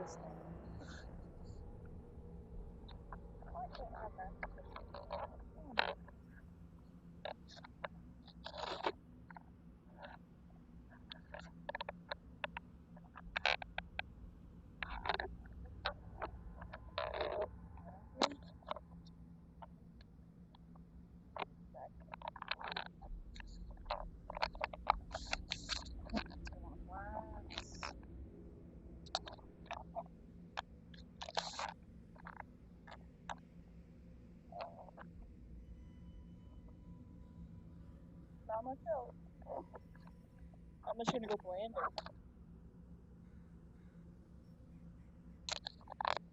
this thing. Why can't I have that? Not much else. I'm just gonna go bland it.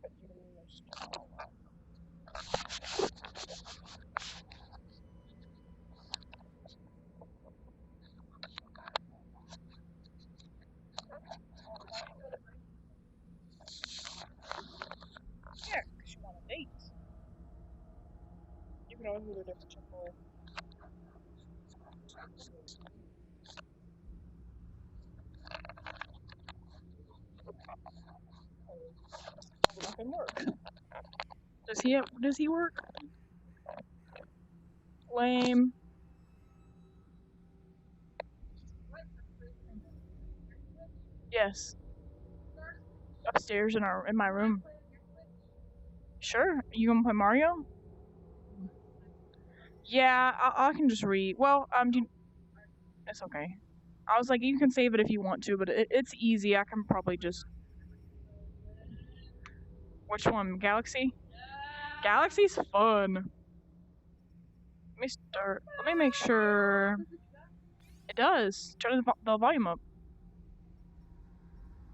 But you yeah, because you want a date. You can always go to a different Chick-fil-A. That can work. Does he work? Lame. Yes. Upstairs in my room. Sure. You gonna play Mario? Yeah, I can just read. Well, it's okay. I was like, you can save it if you want to, but it's easy. I can probably just. Which one? Galaxy? Galaxy's fun. Let me start. Let me make sure. It does. Turn the volume up.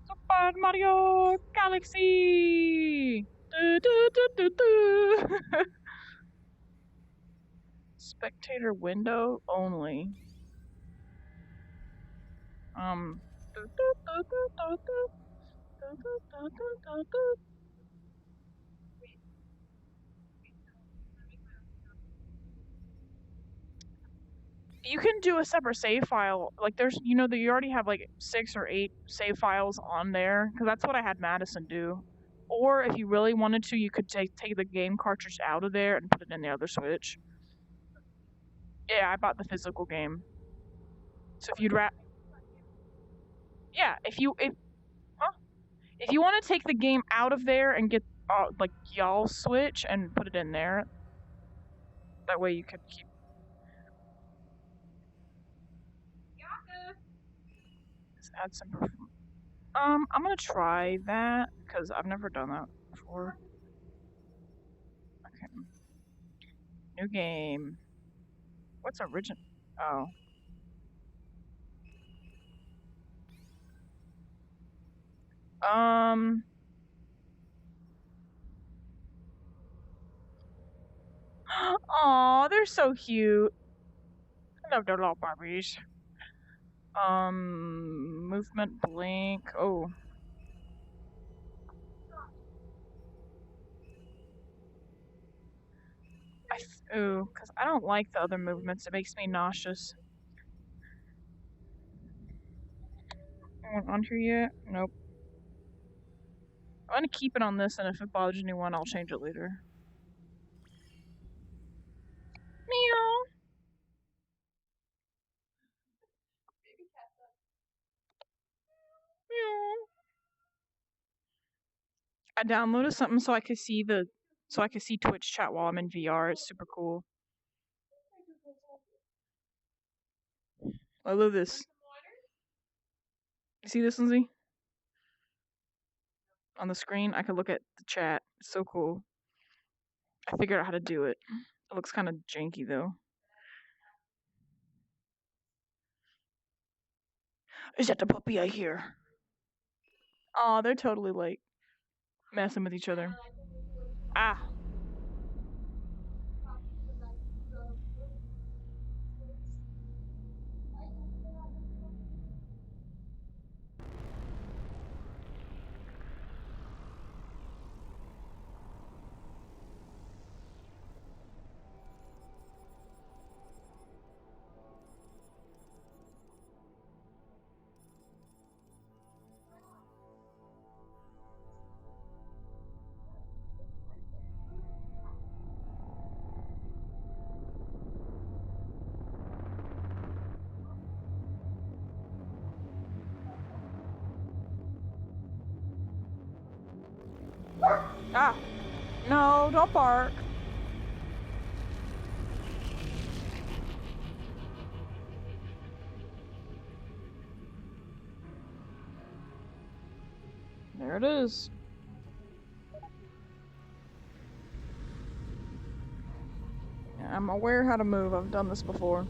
Super Mario Galaxy! Do, do, do, do, do. Spectator window only. Do, do, do, do, do, do. Do, do, do, do, do, do. You can do a separate save file. Like there's, you already have like 6 or 8 save files on there, because that's what I had Madison do. Or if you really wanted to, you could take the game cartridge out of there and put it in the other Switch. Yeah, I bought the physical game. So if you'd yeah, if you want to take the game out of there and get like y'all's Switch and put it in there, that way you could keep. Let's add some perfume. I'm gonna try that because I've never done that before. Okay. New game. What's original? Oh. Aw, they're so cute. I love their little Barbies. Movement blink. Oh. Ooh, because I don't like the other movements. It makes me nauseous. Anyone on here yet? Nope. I'm gonna keep it on this, and if it bothers anyone, I'll change it later. Meow. Meow. I downloaded something so I could see Twitch chat while I'm in VR. It's super cool. I love this. You see this, Lindsay? On the screen, I could look at the chat. It's so cool. I figured out how to do it. It looks kind of janky though. Is that the puppy I hear? Aw, they're totally like messing with each other. Ah. Ah! No, don't bark. There it is. I'm aware how to move. I've done this before.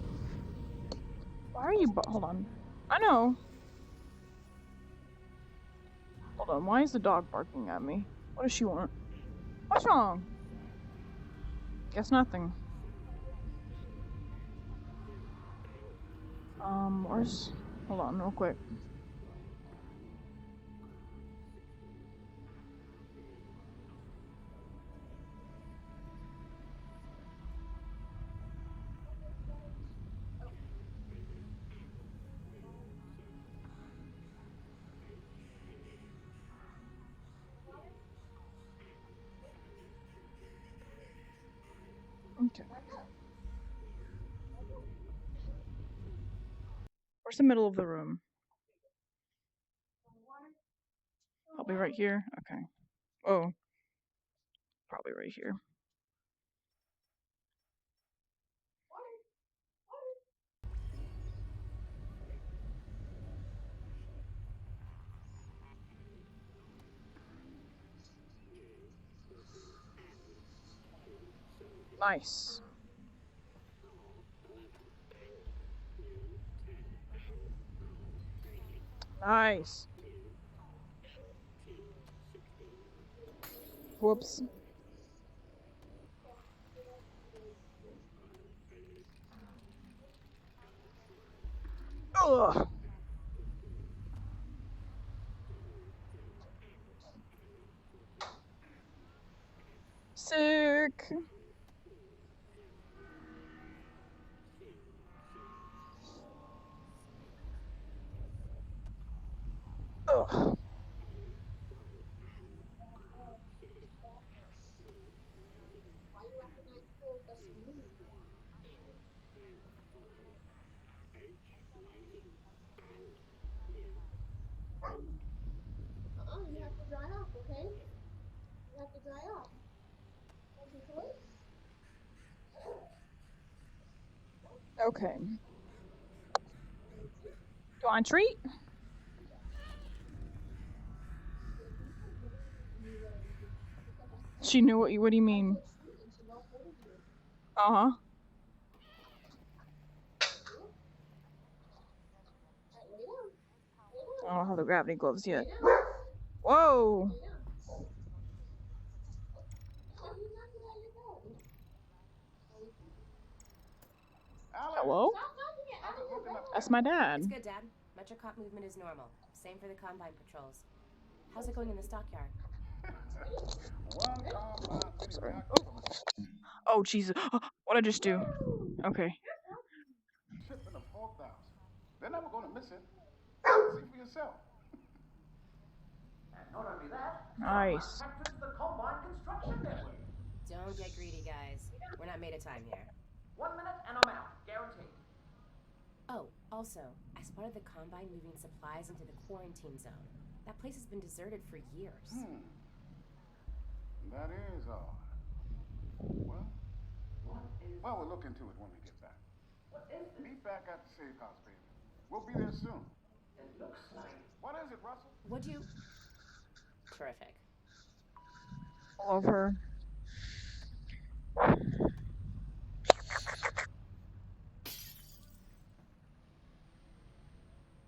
Why are you hold on. I know. Hold on. Why is the dog barking at me? What does she want? What's wrong? Guess nothing. Where's... Hold on real quick. Okay. Where's the middle of the room? Probably right here. Okay. Oh. Probably right here. Nice. Nice. Whoops. Ugh. Sick. Ugh. You have to dry off, okay? You have to dry off. Okay. Do I treat? She knew what do you mean? Uh-huh. I don't have the gravity gloves yet. Whoa! Hello? That's my dad. It's good, Dad. Metrocop movement is normal. Same for the Combine patrols. How's it going in the stockyard? Sorry. Oh, Jesus. What'd I just do? Okay. Shipment of 4,000. They're never going to miss it. See for yourself. And not only that, Nice. captains the Combine Construction Network. Don't get greedy, guys. We're not made of time here. 1 minute and I'm out, guaranteed. Oh, also, I spotted the Combine moving supplies into the quarantine zone. That place has been deserted for years. That is odd. Well, we'll look into it when we get back. What is this? Meet back at the safe house, baby. We'll be there soon. It looks like... What is it, Russell? Would you... Terrific. Love her.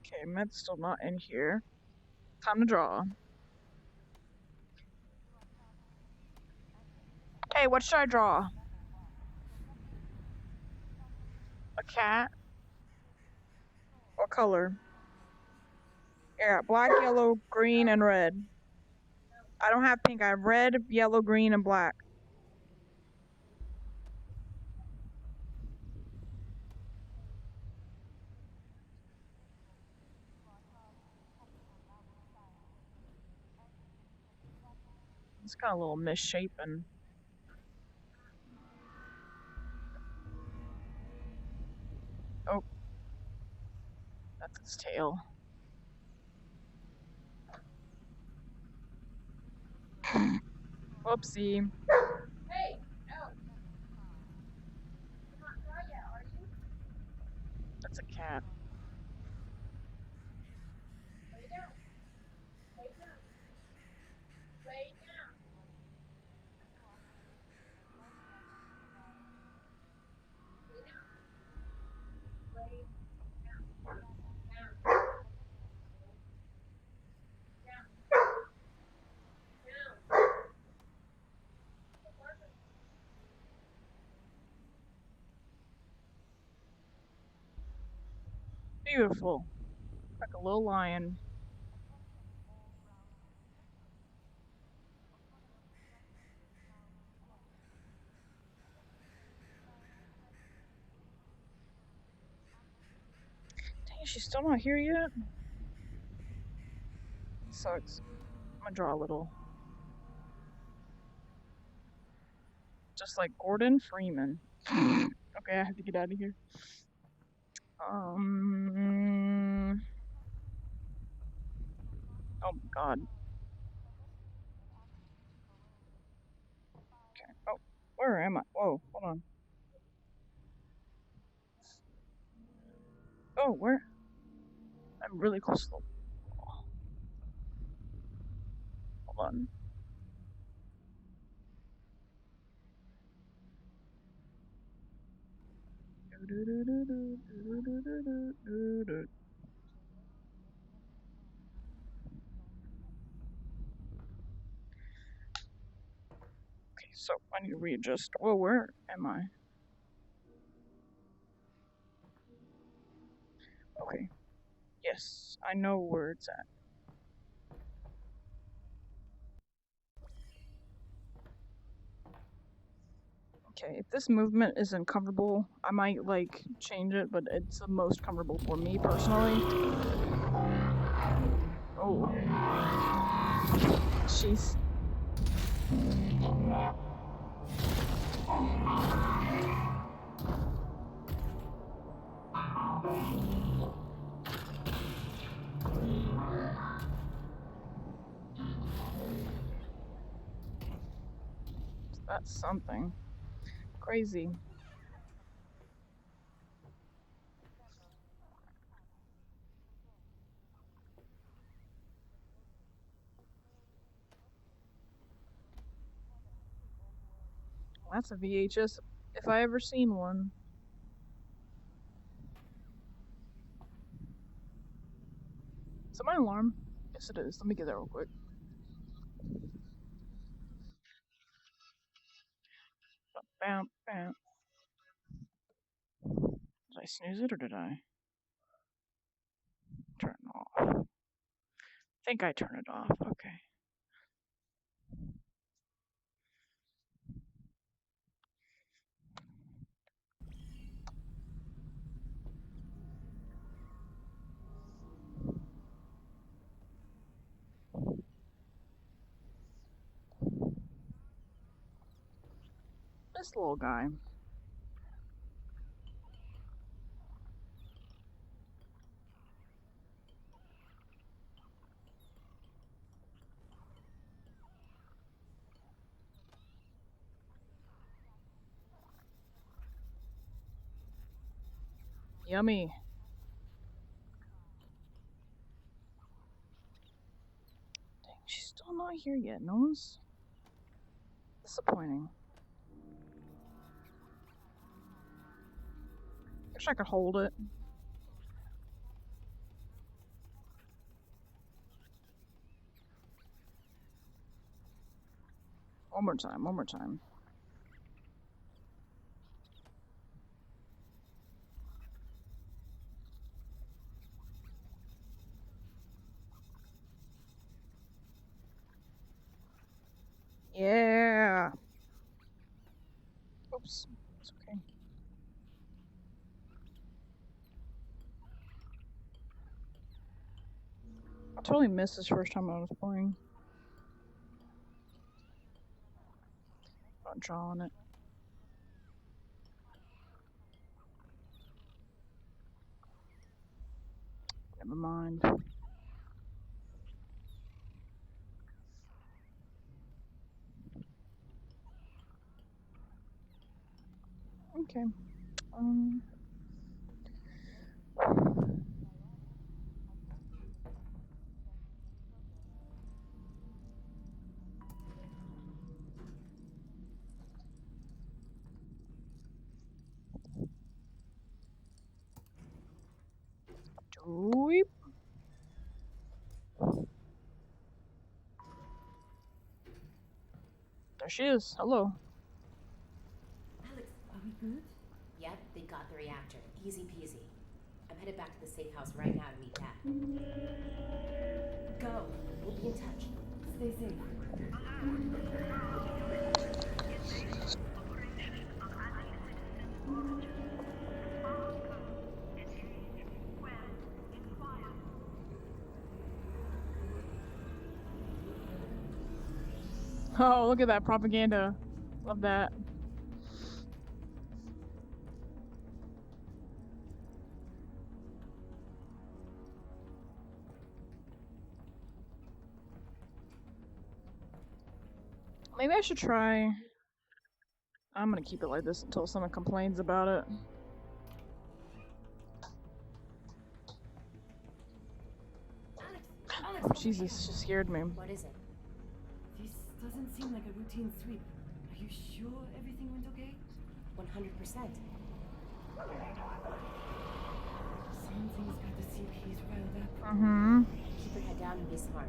Okay, Med's still not in here. Time to draw. Hey, what should I draw? A cat? What color? Yeah, black, yellow, green, and red. I don't have pink. I have red, yellow, green, and black. It's got a little misshapen. Oh. That's its tail. Whoopsie. Hey, no. You're not dry yet, are you? That's a cat. Lay down. Lay down. Lay down. Lay down. Lay down. Down. Down. Down. Beautiful. Like a little lion. Dang, she's still not here yet? Sucks. I'm gonna draw a little. Just like Gordon Freeman. Okay, I have to get out of here. Oh my god. Okay. Oh, where am I? Whoa, hold on. Oh, where? I'm really close to the wall. Hold on. Okay, so I need to readjust. Whoa, where am I? Okay. Yes, I know where it's at. Okay, if this movement isn't comfortable, I might like change it, but it's the most comfortable for me personally. Oh. She's. That's something. Crazy. That's a VHS if I ever seen one. Is that my alarm? Yes, it is. Let me get that real quick. Bam, bam. Did I snooze it or did I turn it off? I think I turned it off. Okay. This little guy. Yummy. Dang, she's still not here yet. No one's. Disappointing. Wish I could hold it. One more time, one more time. Yeah. Oops. It's okay. I totally missed this first time I was playing. Not drawing it. Never mind. Okay. Doop. There she is. Hello. Alyx, are we good? Yep, they got the reactor. Easy peasy. I'm headed back to the safe house right now to meet Dad. Go. We'll be in touch. Stay safe. Oh, look at that propaganda. Love that. Maybe I should try. I'm gonna keep it like this until someone complains about it. Alyx, Oh, Jesus, she scared me. What is it? This doesn't seem like a routine sweep. Are you sure everything went okay? 100%. Something's got the CPs riled up. Mm-hmm. Keep your head down and be smart.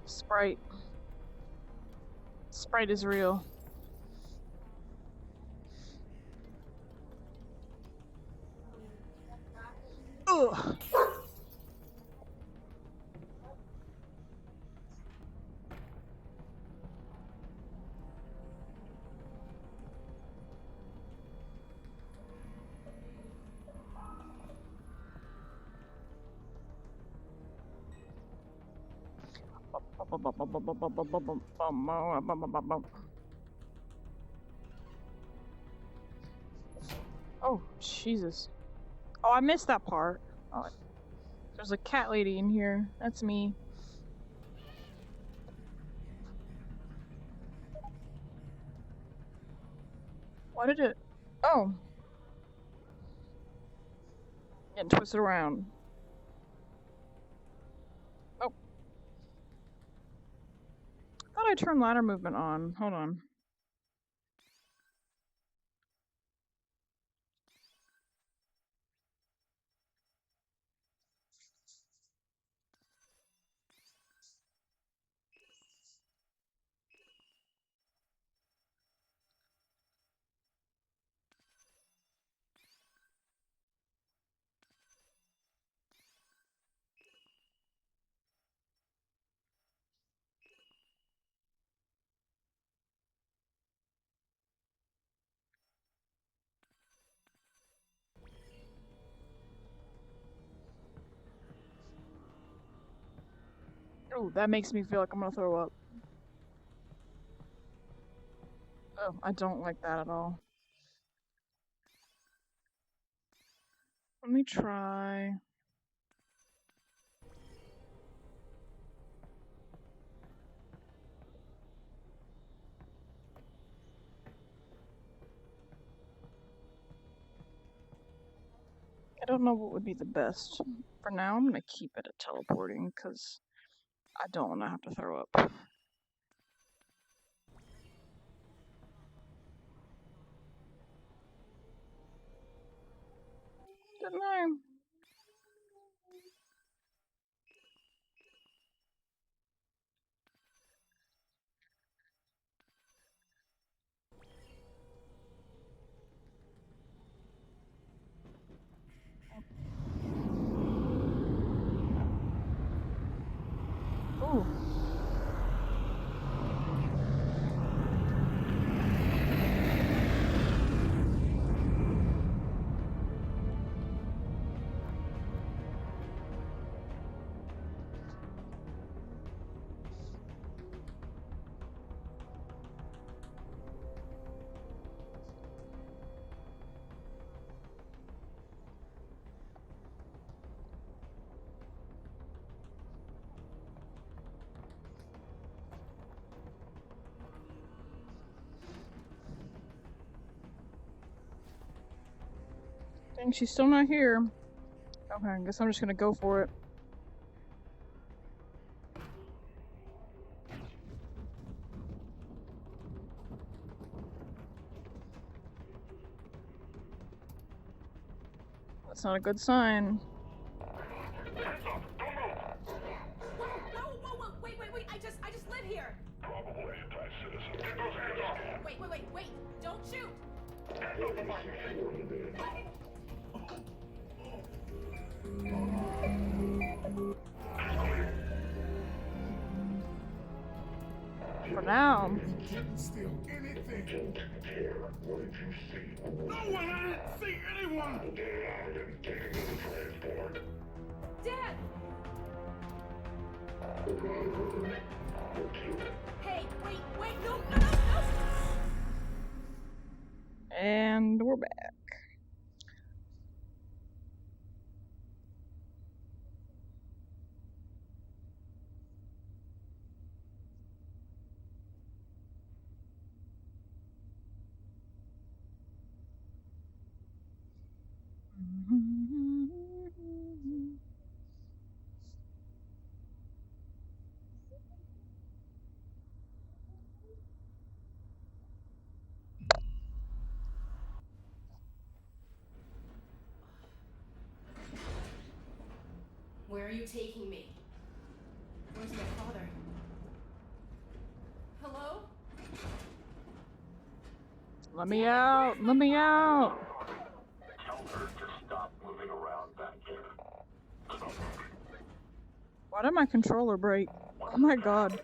Sprite. Sprite is real. Ugh. Oh, Jesus. Oh, I missed that part. Oh, there's a cat lady in here. That's me. Why did it? Oh. Getting twisted around. Oh. I thought I turned ladder movement on. Hold on. Oh, that makes me feel like I'm gonna throw up. Oh, I don't like that at all. Let me try. I don't know what would be the best. For now, I'm gonna keep it at teleporting because I don't want to have to throw up. Didn't I? Ooh. And she's still not here. Okay, I guess I'm just gonna go for it. That's not a good sign. Whoa, wait, I just live here. Probably anti-citizen. Get those hands off! Wait, don't shoot. For now. Didn't steal anything. What did you see? No one! I didn't see anyone! Dad! Hey, wait, no! And we're back. Where are you taking me? Where's my father? Hello? Let me out! Let me out! Tell her to stop moving around back here. Why did my controller break? Oh my god.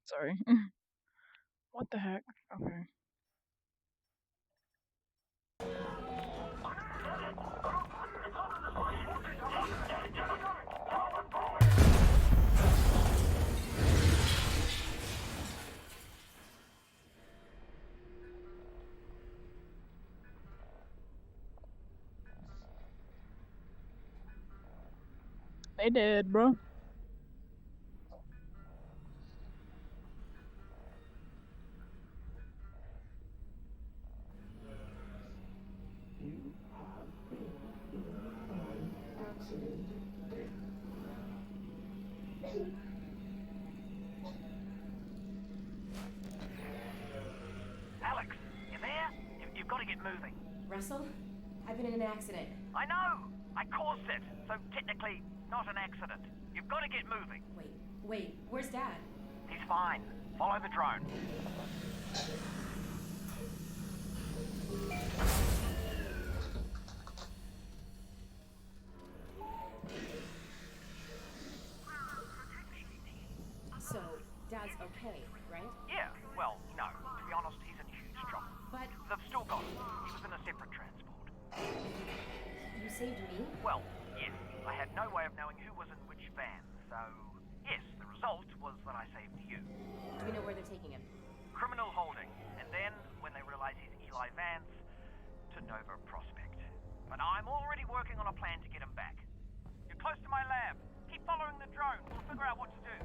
Sorry. What the heck? Okay. They did, bro. Alyx, you there? You've got to get moving. Russell? I've been in an accident. I know! I caused it, so technically not an accident. You've got to get moving. Wait, where's Dad? He's fine. Follow the drone. So, Dad's okay, right? Yeah, well, no. To be honest, he's in huge trouble. But They've still got him. He was in a separate transport. you saved me? Well, yes. I had no way of knowing who was in which van, so yes, the result was that I saved you. Do we know where they're taking him? Criminal holding, and then, when they realize he's Eli Vance, to Nova Prospect. But I'm already working on a plan to get him back. You're close to my lab. Keep following the drone. We'll figure out what to do.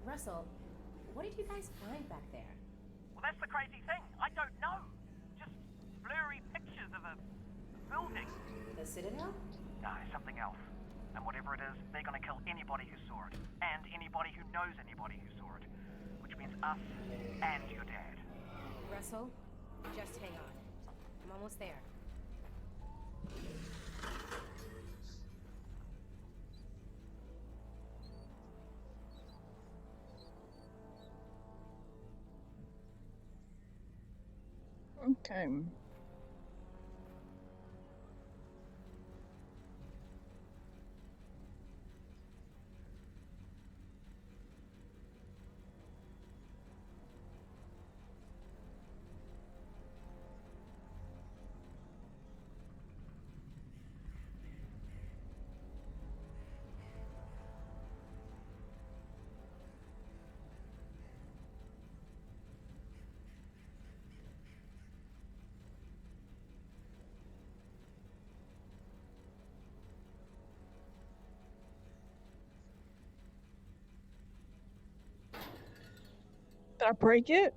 Russell, what did you guys find back there? Well, that's the crazy thing. I don't know. Just blurry pictures of a building. The Citadel? No, something else. And whatever it is, they're gonna kill anybody who saw it. And anybody who knows anybody who saw it. Which means us and your dad. Russell, just hang on. I'm almost there. Okay. Did I break it?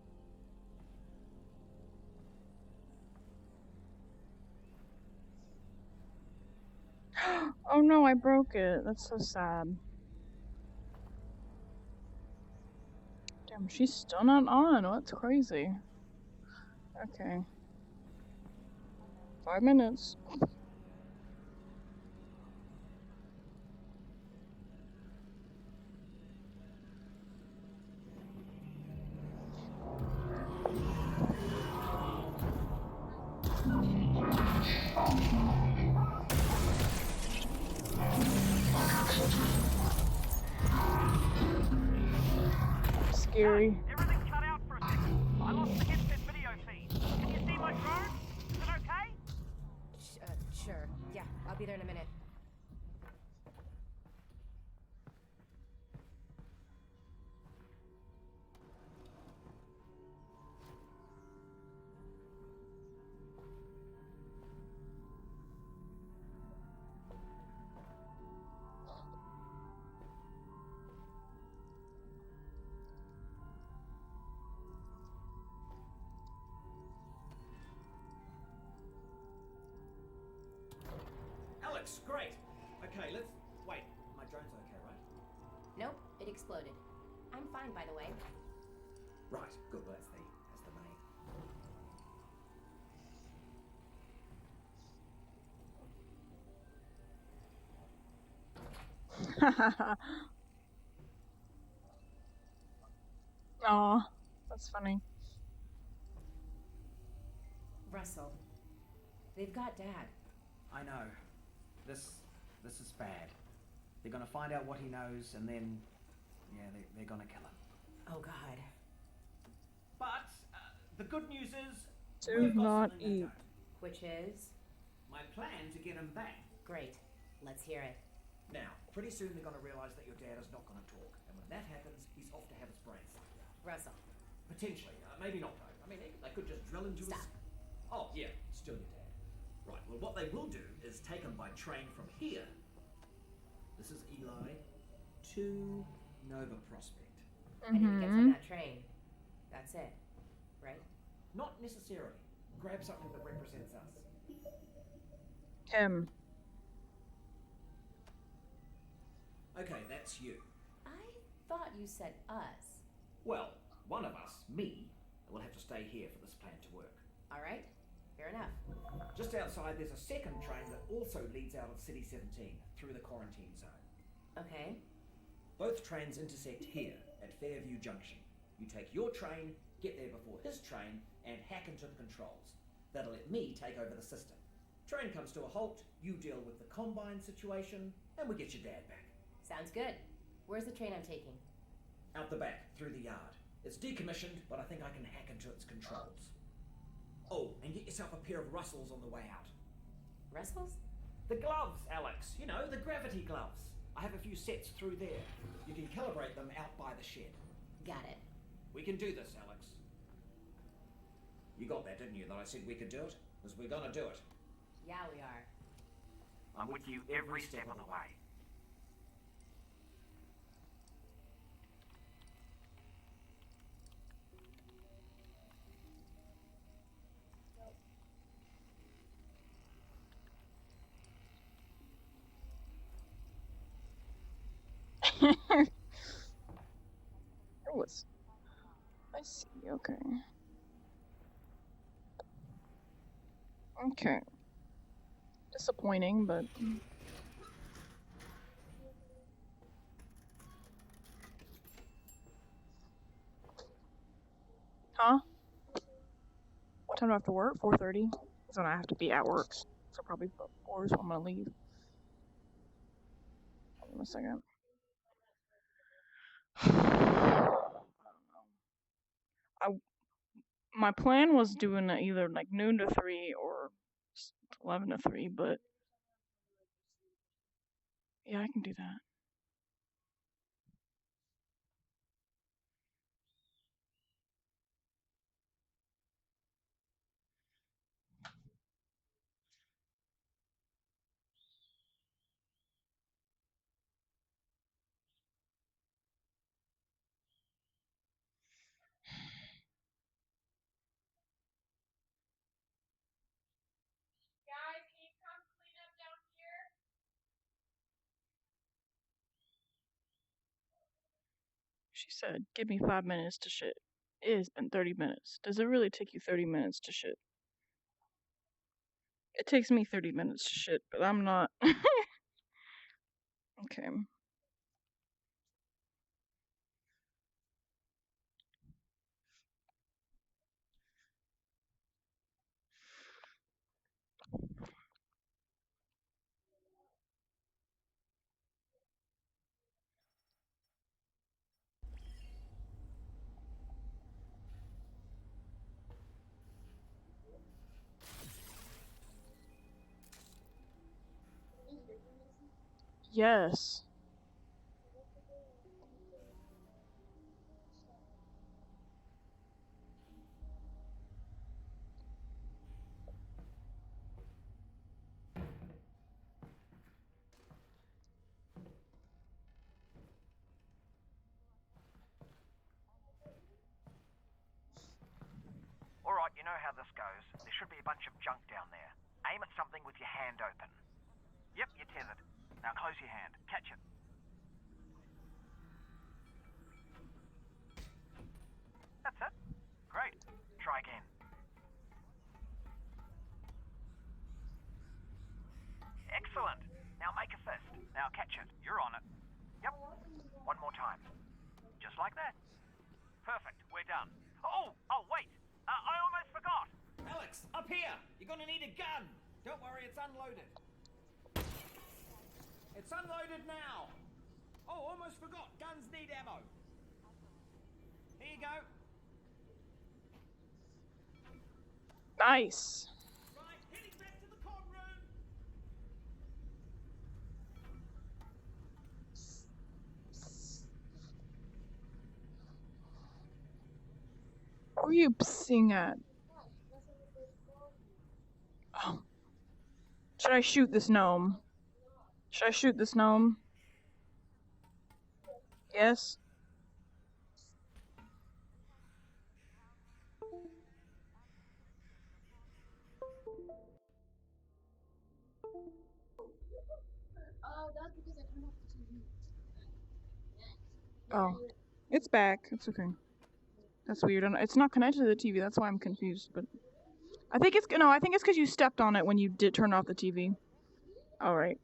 no, I broke it. That's so sad. Damn, she's still not on. That's crazy. Okay. 5 minutes. Scary. Everything cut out for a second. I lost the headset video feed. Can you see my drone? Is it okay? Sure. Yeah, I'll be there in a minute. Alyx, great. Okay, let's wait. My drone's okay, right? Nope, it exploded. I'm fine, by the way. Right. Good. Well, that's the main. Aw, that's funny. Russell, they've got Dad. I know. This is bad. They're gonna find out what he knows, and then, yeah, they're gonna kill him. Oh God. But the good news is Do we've got not something they eat. don't. Which is? My plan to get him back. Great. Let's hear it. Now, pretty soon they're gonna realize that your dad is not gonna talk, and when that happens, he's off to have his brains sucked out. Russell. Potentially, maybe not though. I mean, they could just drill into Stop. his. Oh yeah, still your dad. Right. Well, what they will do is take him by train from here. This is Eli to Nova Prospect. And if he gets on that train, that's it, right? Not necessarily. Grab something that represents us. Him. Okay, that's you. I thought you said us. Well, one of us, me, will have to stay here for this plan to work. All right, fair enough. Just outside, there's a second train that also leads out of City 17 through the quarantine zone. Okay. Both trains intersect here at Fairview Junction. You take your train, get there before his train, and hack into the controls. That'll let me take over the system. Train comes to a halt, you deal with the Combine situation, and we get your dad back. Sounds good. Where's the train I'm taking? Out the back, through the yard. It's decommissioned, but I think I can hack into its controls. Oh, and get yourself a pair of Russells on the way out. Russell's? The gloves, Alyx. You know, the gravity gloves. I have a few sets through there. You can calibrate them out by the shed. Got it. We can do this, Alyx. You got that, didn't you, that I said we could do it? Because we're gonna do it. Yeah, we are. I'm with you every step of the way. It was. I see. Okay. Okay. Disappointing, but. Huh? What time do I have to work? 4:30. That's when I have to be at work. So probably 4 is when I'm gonna leave. Hold on a second. I don't know. My plan was doing it either like noon to 3 or 11 to 3, but yeah, I can do that. She said, "Give me 5 minutes to shit." It has been 30 minutes. Does it really take you 30 minutes to shit? It takes me 30 minutes to shit, but I'm not. Okay. Yes. Alright, you know how this goes. There should be a bunch of junk down there. Aim at something with your hand open. Yep, you're tethered. Now close your hand. Catch it. That's it. Great. Try again. Excellent. Now make a fist. Now catch it. You're on it. Yep. One more time. Just like that. Perfect. We're done. Oh, wait. I almost forgot. Alyx, up here! You're gonna need a gun! Don't worry, it's unloaded. It's unloaded now! Oh, almost forgot. Guns need ammo. Here you go. Nice. Right, heading back to the con room. Where are you pissing at? Oh. Should I shoot this gnome? Should I shoot this gnome? Yes? That's because I turned off the TV. Oh. It's back. It's okay. That's weird. It's not connected to the TV. That's why I'm confused. But I think it's no. I think it's because you stepped on it when you did turn off the TV. All right.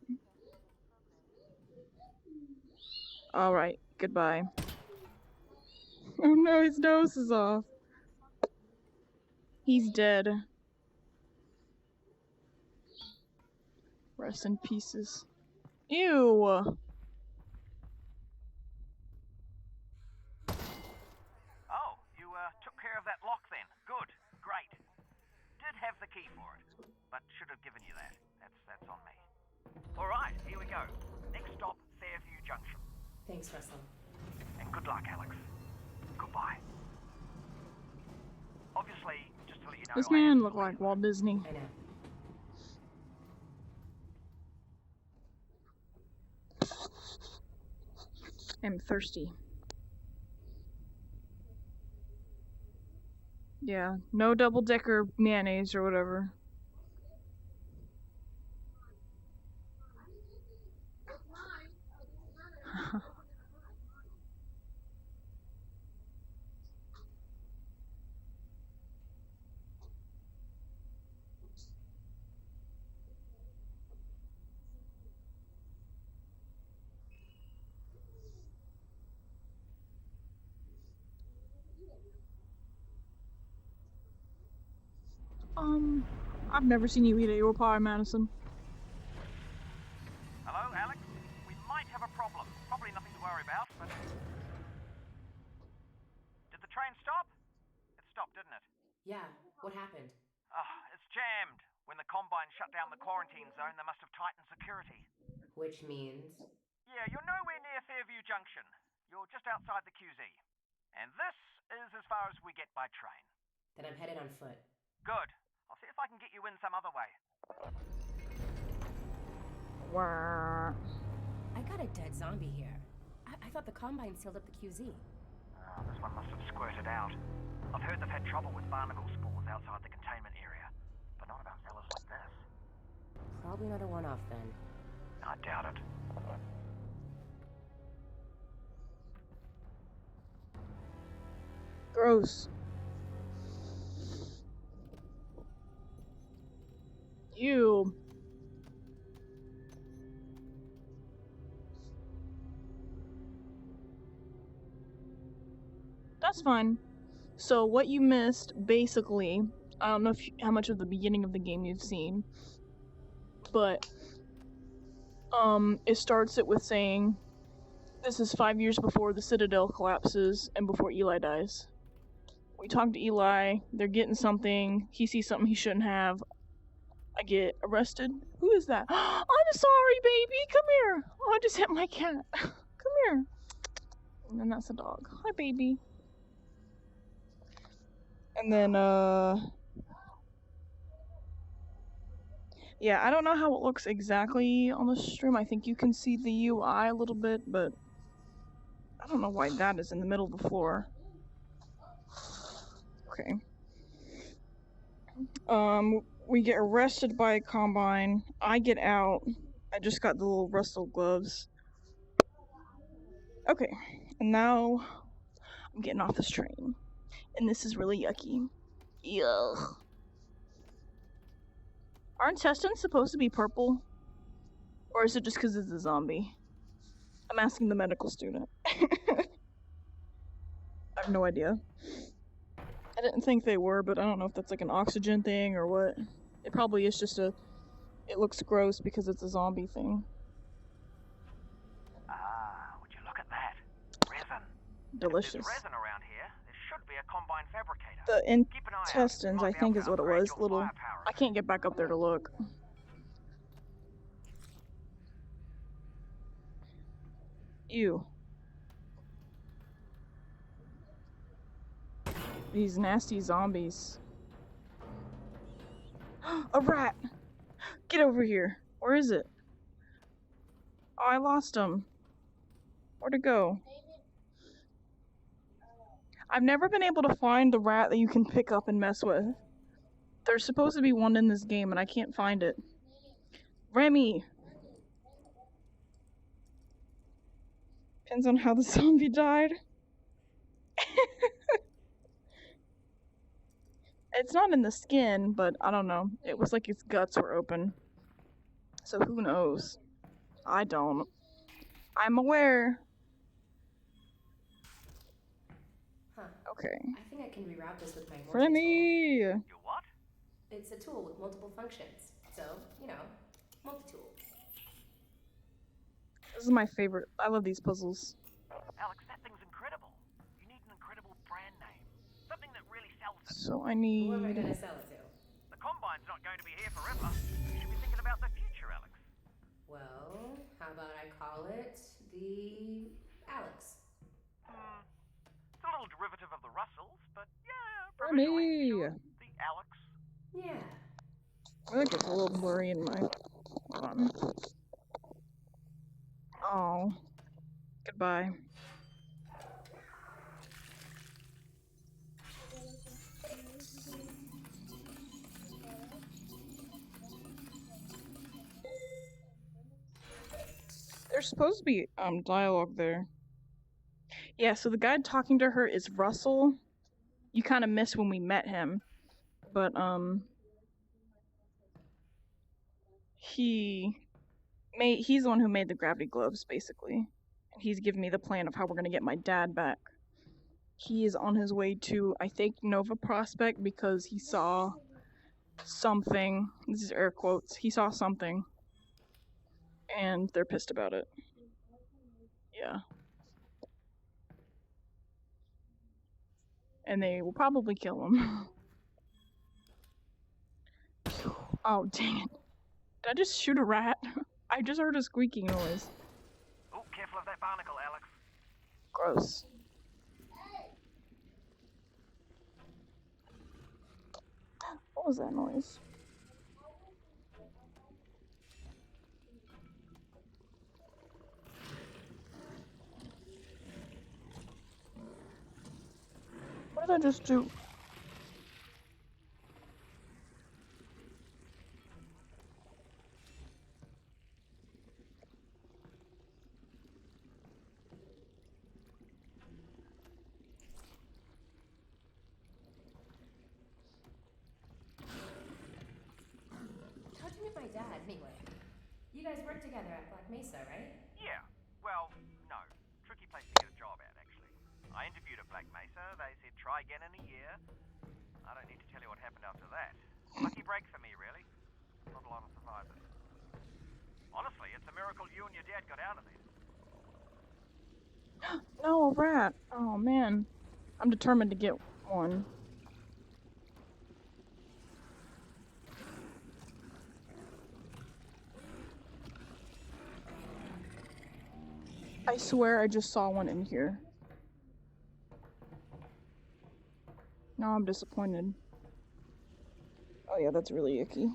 All right. Goodbye. Oh no, his nose is off. He's dead. Rest in pieces. Ew. Oh, you took care of that lock then. Good. Great. Did have the key for it, but should have given you that. That's on me. Alright, here we go. Next stop, Fairview Junction. Thanks, Russell. And good luck, Alyx. Goodbye. Obviously, just to let you know, This I am man still looked like here. Walt Disney. I know. I'm thirsty. Yeah, no double-decker mayonnaise or whatever. I've never seen you eat at your pie, Madison. Hello, Alyx? We might have a problem. Probably nothing to worry about, but... Did the train stop? It stopped, didn't it? Yeah, what happened? It's jammed. When the Combine shut down the quarantine zone, they must have tightened security. Which means? Yeah, you're nowhere near Fairview Junction. You're just outside the QZ. And this is as far as we get by train. Then I'm headed on foot. Good. I'll see if I can get you in some other way. Wah. I got a dead zombie here. I thought the Combine sealed up the QZ. This one must have squirted out. I've heard they've had trouble with barnacle spores outside the containment area, but not about fellas like this. Probably not a one-off then. I doubt it. Gross. Ew. That's fine. So what you missed, basically, I don't know how much of the beginning of the game you've seen, but it starts it with saying, this is 5 years before the Citadel collapses and before Eli dies. We talk to Eli, they're getting something, he sees something he shouldn't have, I get arrested. Who is that? I'm sorry, baby, come here. Oh, I just hit my cat. Come here. And then that's a dog. Hi, baby. And then, yeah, I don't know how it looks exactly on the stream. I think you can see the UI a little bit, but I don't know why that is in the middle of the floor. Okay. We get arrested by a combine. I get out. I just got the little rustle gloves. Okay, and now I'm getting off this train. And this is really yucky. Yuck. Are intestines supposed to be purple? Or is it just because it's a zombie? I'm asking the medical student. I have no idea. I didn't think they were, but I don't know if that's like an oxygen thing or what. It probably is just a... It looks gross because it's a zombie thing. Ah, would you look at that? Resin. Delicious. If there's resin around here, there should be a combine fabricator. The Keep an eye out. intestines, You I might be think able is to what it upgrade was. your Little... firepower. I can't get back up there to look. Ew. These nasty zombies. A rat! Get over here. Where is it? Oh, I lost him. Where'd it go? I've never been able to find the rat that you can pick up and mess with. There's supposed to be one in this game and I can't find it. Remy! Depends on how the zombie died. It's not in the skin, but I don't know. It was like its guts were open. So who knows? I don't. I'm aware. Huh. Okay. I think I can reroute this with my multi-tool. Remy! You what? It's a tool with multiple functions. So, you know, multi-tool. This is my favorite. I love these puzzles. Alex, that thing's incredible. You need an incredible brand name. Something that really sells it. So I Who am I need... gonna sell it to? The Combine's not going to be here forever. You should be thinking about the future, Alex. Well, how about I call it the alyx? It's a little derivative of the Russells, but yeah, Remy! provisionally, sure. The Alex. Yeah. I think it's a little blurry in my... Hold on. Oh. Goodbye. There's supposed to be dialogue there. Yeah, so the guy talking to her is Russell. You kind of missed when we met him, but he's the one who made the gravity gloves, basically. And he's giving me the plan of how we're gonna get my dad back. He is on his way to, I think, Nova Prospect because he saw something. This is air quotes. He saw something. And they're pissed about it. Yeah. And they will probably kill him. Oh, dang it. Did I just shoot a rat? I just heard a squeaking noise. Oh, careful of that barnacle, Alex. Gross. What was that noise? What did I just do? dad, anyway. You guys work together at Black Mesa, right? Yeah. Well, no. Tricky place to get a job at, actually. I interviewed at Black Mesa. They said try again in a year. I don't need to tell you what happened after that. Lucky break for me, really. Not a lot of survivors. Honestly, it's a miracle you and your dad got out of there. No, a rat. Oh man. I'm determined to get one. I swear I just saw one in here. Now I'm disappointed. Oh yeah, that's really icky.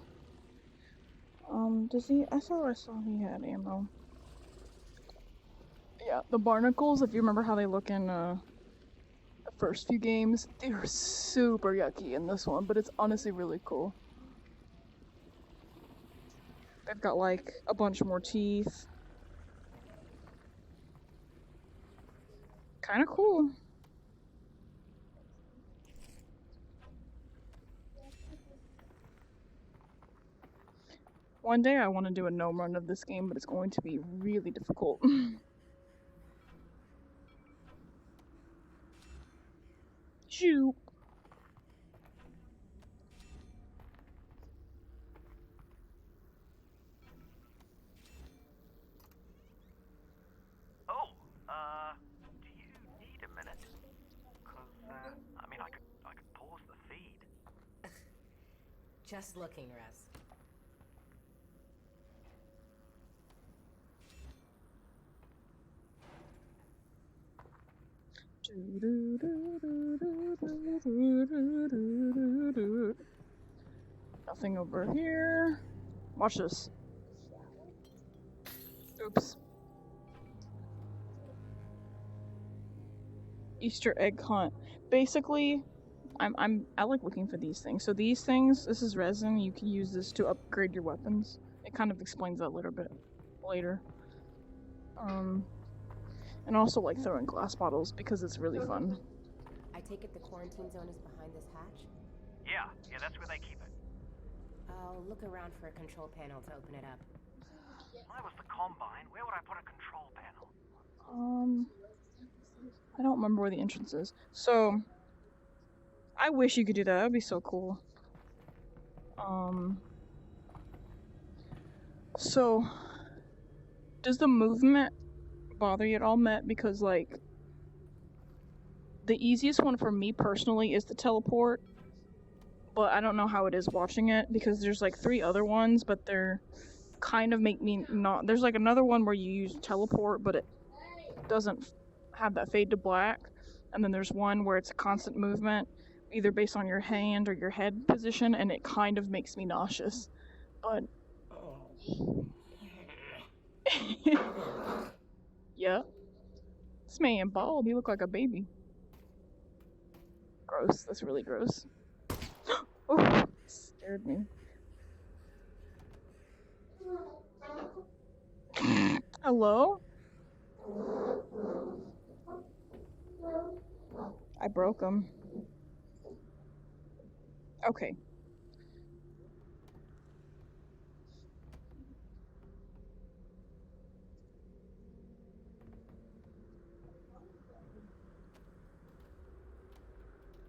Does he? I saw he had ammo. Yeah, the barnacles, if you remember how they look in the first few games, they were super yucky in this one, but it's honestly really cool. They've got like a bunch more teeth. Kind of cool. One day I want to do a gnome run of this game, but it's going to be really difficult. Shoot. Oh, do you need a minute? Because, I mean, I could pause the feed. Just looking, Russ. Nothing over here. Watch this. Oops. Easter egg hunt. Basically, I like looking for these things. So these things, this is resin. You can use this to upgrade your weapons. It kind of explains that a little bit later. And also like throwing glass bottles because it's really fun. I take it the quarantine zone is behind this hatch? Yeah, that's where they keep it. I'll look around for a control panel to open it up. When I was the Combine, where would I put a control panel? I don't remember where the entrance is. So, I wish you could do that. That would be so cool. So, does the movement bother you at all, Matt? Because, like, the easiest one for me personally is the teleport. But I don't know how it is watching it, because there's, like, 3 other ones, but they're kind of make me not... There's, like, another one where you use teleport, but it doesn't have that fade to black. And then there's one where it's a constant movement, either based on your hand or your head position, and it kind of makes me nauseous. But... yeah. This man bald, he looked like a baby. Gross, that's really gross. Oh, scared me. Hello? I broke him. Okay.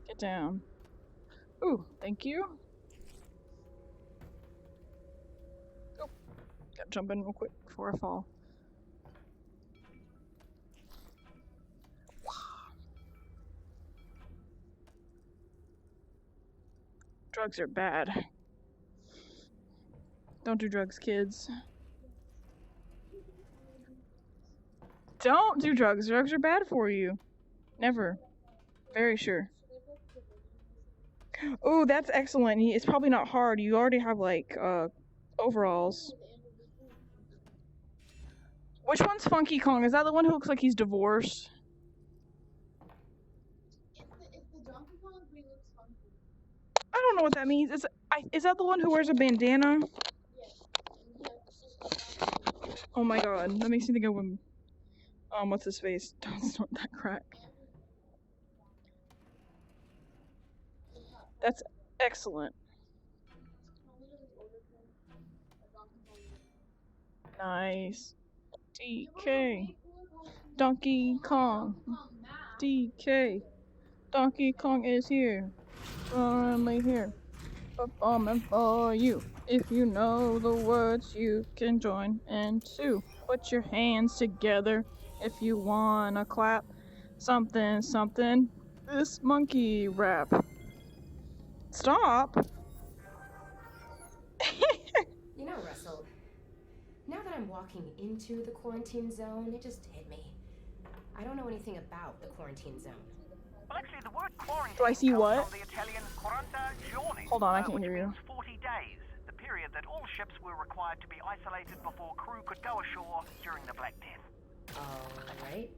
Get down. Ooh, thank you. Oh, gotta jump in real quick before I fall. Drugs are bad. Don't do drugs, kids. Don't do drugs. Drugs are bad for you. Never. Very sure. Oh, that's excellent. It's probably not hard. You already have, like, overalls. Which one's Funky Kong? Is that the one who looks like he's divorced? I don't know what that means. Is that the one who wears a bandana? Oh my god, that makes me think of when... what's his face? Don't snort that crack. That's excellent. Nice. DK. Donkey Kong. DK. Donkey Kong is here. Finally here. Performing for you. If you know the words, you can join in too. Put your hands together if you wanna clap. Something, something. This monkey rap. Stop. You know, Russell, now that I'm walking into the quarantine zone, it just hit me. I don't know anything about the quarantine zone. Well, actually, the word quarantine Do I see comes what? from the Italian quaranta giorni, Hold on, I can't which hear you. means 40 days, the period that all ships were required to be isolated before crew could go ashore during the Black Death. Alright.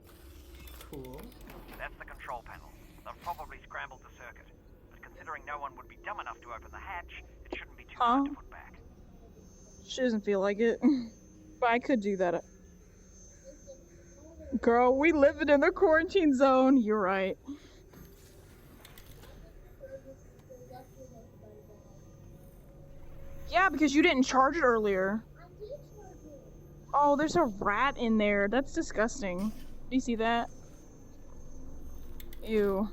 Cool. That's the control panel. They've probably scrambled the circuit. But considering no one would be dumb enough to open the hatch, it shouldn't be too hard to put back. She doesn't feel like it. But I could do that. Girl, we living in the quarantine zone. You're right. Yeah, because you didn't charge it earlier. Oh, there's a rat in there. That's disgusting. Do you see that? Ew.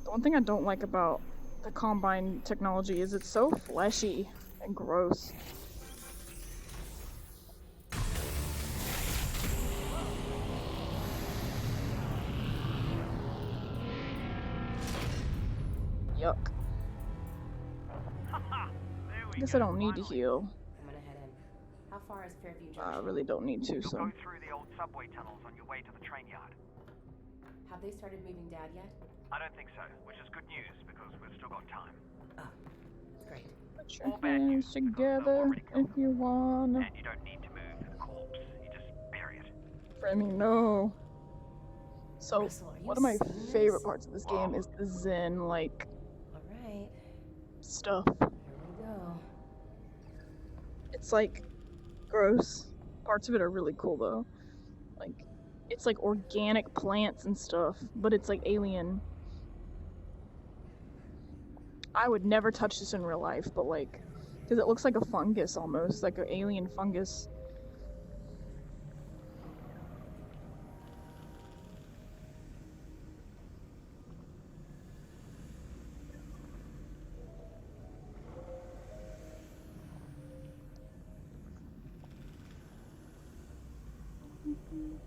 The one thing I don't like about the Combine technology is it's so fleshy and gross. Yuck. I guess I don't need to heal. I'm gonna head in. How far is Fairview Junction? I really don't need to, You'll so. go through the old subway tunnels on your way to the train yard. Have they started moving Dad yet? I don't think so, which is good news because we've still got time. Oh, great. Put your All bad news, hands because they've together already killed if you wanna. And you don't need to move the corpse, you just bury it. Frammy, no. So, Russell, are you one of my seeing favorite this? parts of this game is the Zen, like, Alright, stuff. here we go. It's like gross. Parts of it are really cool though. Like it's like organic plants and stuff, but it's like alien. I would never touch this in real life, but like, because it looks like a fungus almost, like an alien fungus.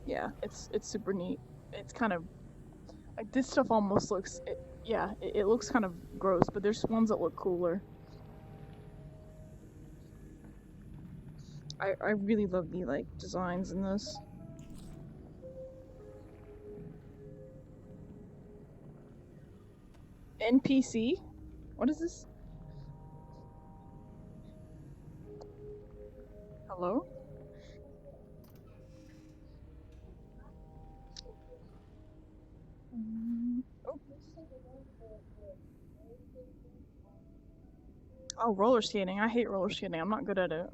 Yeah, it's super neat. It's kind of like this stuff almost looks it looks kind of gross, but there's ones that look cooler. I really love the like designs in this. NPC? What is this? Hello? Oh. Oh, roller skating. I hate roller skating. I'm not good at it.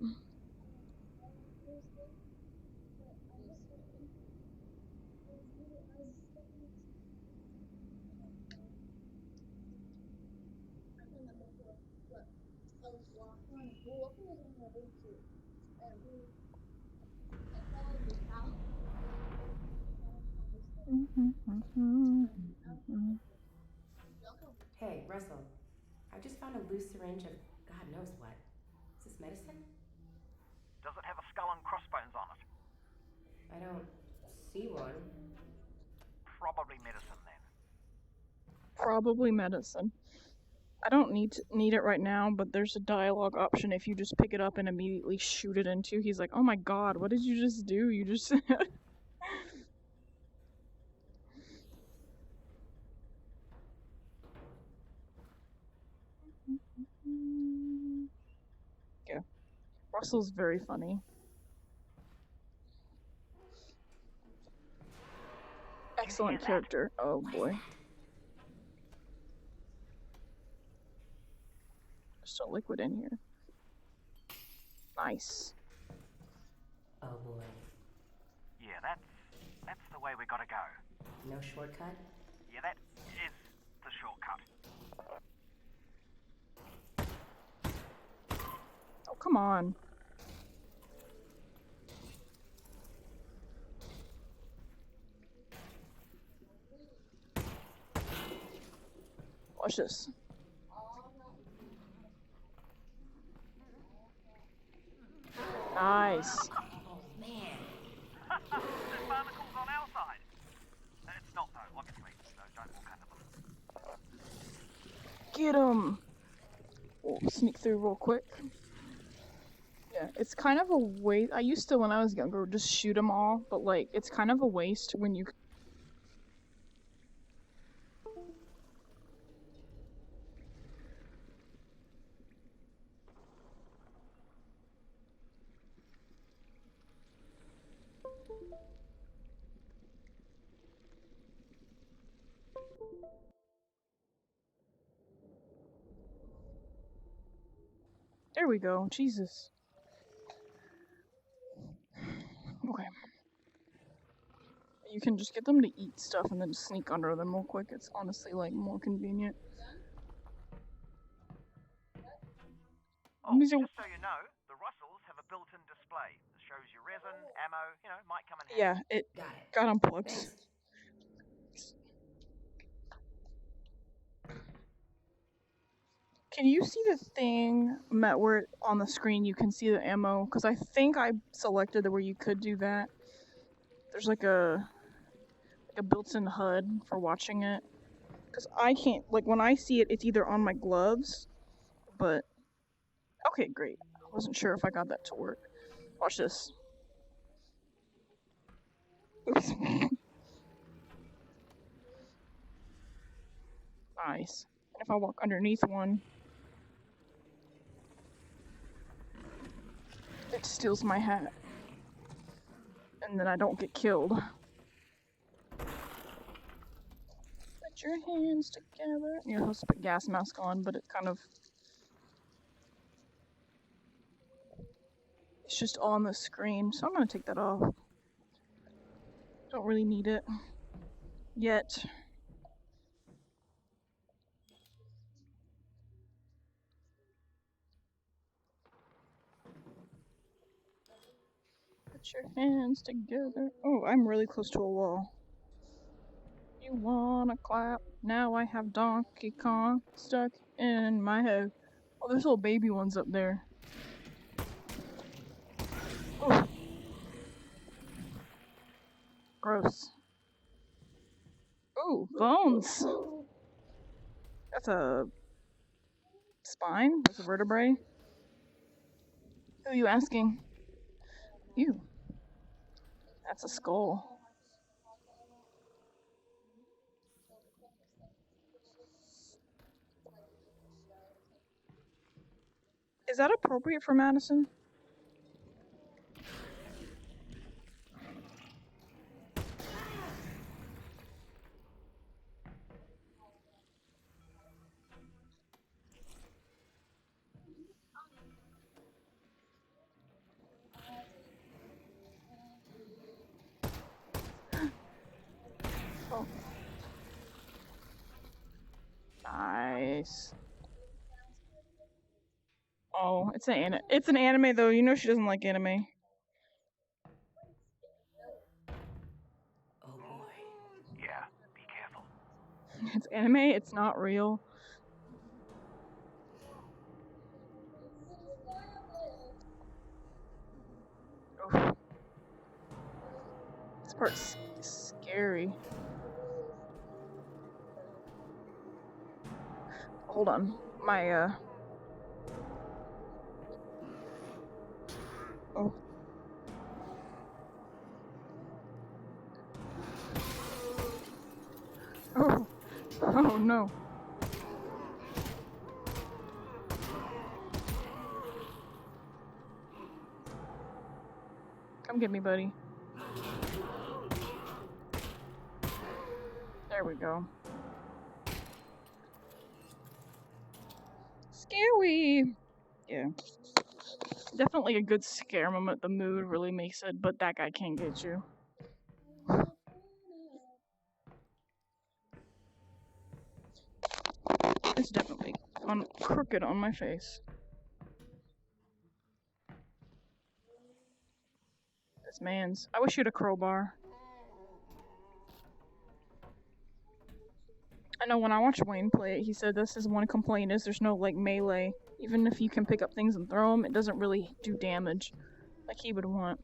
Hey, Russell, I just found a loose syringe of God knows what. Is this medicine? Does it have a skull and crossbones on it? I don't see one. Probably medicine then. Probably medicine. I don't need it right now, but there's a dialogue option if you just pick it up and immediately shoot it into. He's like, "Oh my god, what did you just do? You just." Yeah, Russell's very funny. Excellent character. Oh boy. There's still liquid in here. Nice. Oh boy. Yeah, that's the way we gotta go. No shortcut? Yeah, that is the shortcut. Oh, come on. Watch this. Nice. Oh, man. There's barnacles on our side. It's not though, obviously, so don't walk under them. Get him. We'll sneak through real quick. Yeah, it's kind of a waste. I used to, when I was younger, just shoot them all, but like, it's kind of a waste when you. There we go. Jesus. Okay. You can just get them to eat stuff and then sneak under them real quick. It's honestly like more convenient. Oh, just so you know, the Russells have a built-in display that shows you resin, ammo, might come in handy. Yeah, it Got it. got unplugged. Thanks. Can you see the thing, Matt, where on the screen you can see the ammo? Because I think I selected where you could do that. There's like a built-in HUD for watching it. Because I can't, like, when I see it, it's either on my gloves, but... Okay, great. I wasn't sure if I got that to work. Watch this. Oops. Nice. And if I walk underneath one, it steals my hat. And then I don't get killed. Put your hands together. You're supposed to put gas mask on, but it kind of... It's just on the screen, so I'm gonna take that off. Don't really need it. Yet. Put your hands together. Oh, I'm really close to a wall. You wanna clap? Now I have Donkey Kong stuck in my head. Oh, there's little baby ones up there. Oh. Gross. Ooh, bones! That's a spine? That's a vertebrae? Who are you asking? You. That's a skull. Is that appropriate for Madison? Oh. Nice. Oh, it's an anime though. You know she doesn't like anime. Oh boy. Yeah, be careful. It's anime. It's not real. Oof. This part's scary. Hold on. My, Oh. Oh. Oh no. Come get me, buddy. There we go. Scary! Yeah. Definitely a good scare moment. The mood really makes it, but that guy can't get you. It's definitely crooked on my face. This man's. I wish you had a crowbar. I know when I watched Wayne play it, he said this is one complaint is there's no like melee. Even if you can pick up things and throw them, it doesn't really do damage like he would want.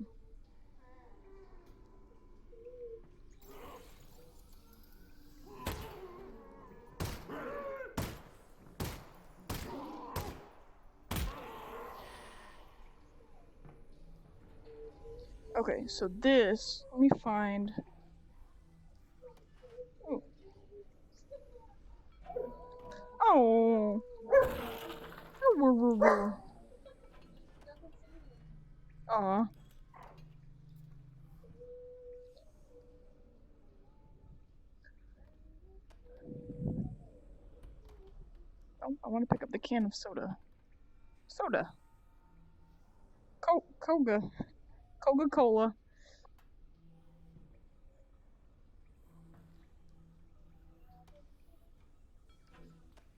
Okay, so this, let me find. Ooh. Oh. Aw. Oh, I want to pick up the can of soda. Soda. Coca-Cola.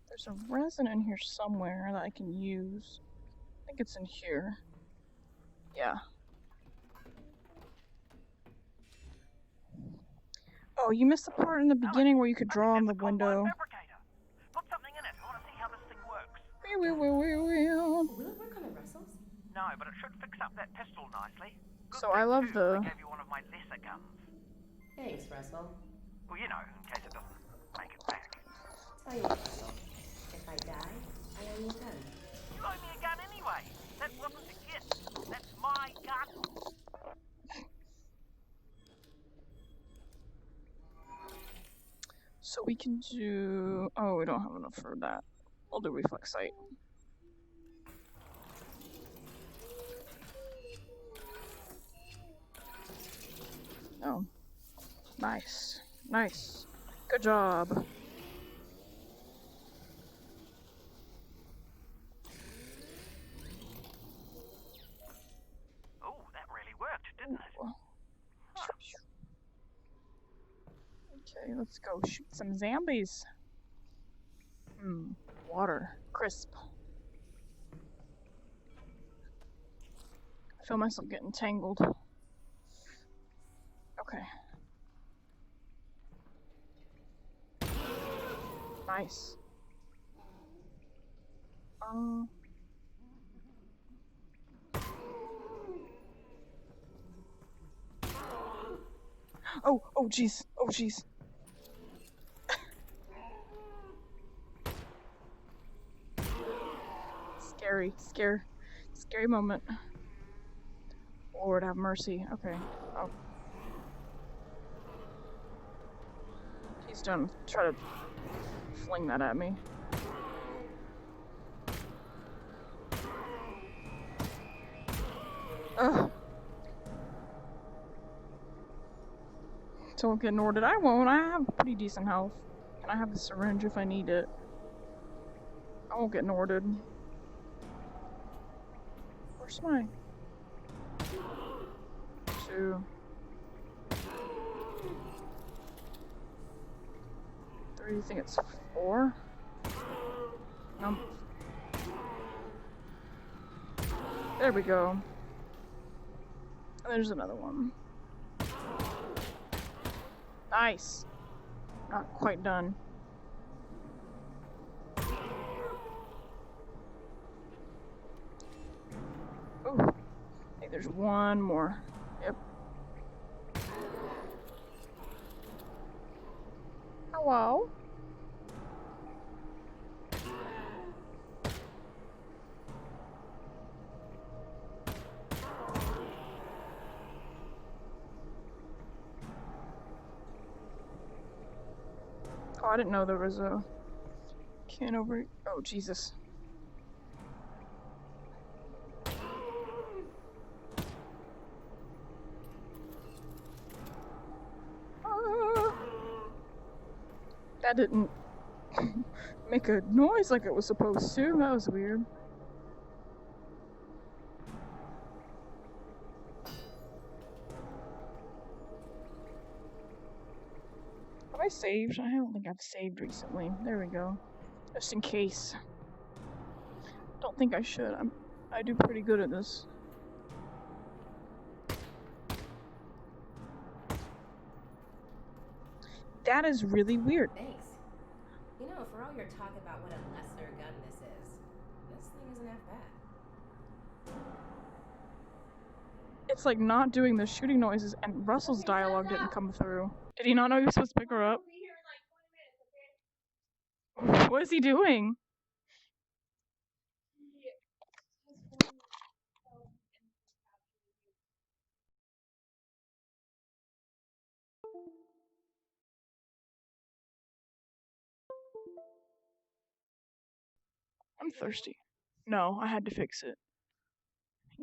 There's a resin in here somewhere that I can use. I think it's in here. Yeah. Oh, you missed the part in the beginning where you could draw on the window. Put something in it. I want to see how this thing works. Will it work on the Russells? No, but it should fix up that pistol nicely. Good So I thing, love too, the. I gave you one of my lesser guns. Thanks, Russell. Well, you know, in case it doesn't make it back. Tell you what, Russell. If I die, I owe you a gun. You owe me a gun anyway. That wasn't a gift. That's my gun. So we can do. Oh, we don't have enough for that. We'll do reflex sight. Oh. Nice. Nice. Good job. Oh, that really worked, didn't it? Huh. Okay, let's go shoot some zombies. Water. Crisp. I feel myself getting tangled. Okay. Nice. Oh jeez. Oh jeez. Scary moment. Lord have mercy. Okay. Oh. Please don't try to fling that at me. Ugh. Don't get Norded. I won't. I have pretty decent health. And I have the syringe if I need it. I won't get Norded. Where's my... 2. 3, you think it's 4? No. There we go. And there's another one. Nice. Not quite done. Ooh. I think there's one more. Yep. Hello? Oh, I didn't know there was a can over. Oh, Jesus. That didn't make a noise like it was supposed to. That was weird. Have I saved? I don't think I've saved recently. There we go. Just in case. Don't think I should. I do pretty good at this. That is really weird. Thanks. You know, for all your talk about what a lesser gun this thing isn't half bad. It's like not doing the shooting noises, and Russell's dialogue didn't come through. Did he not know he was supposed to pick her up? What is he doing? I'm thirsty. No, I had to fix it.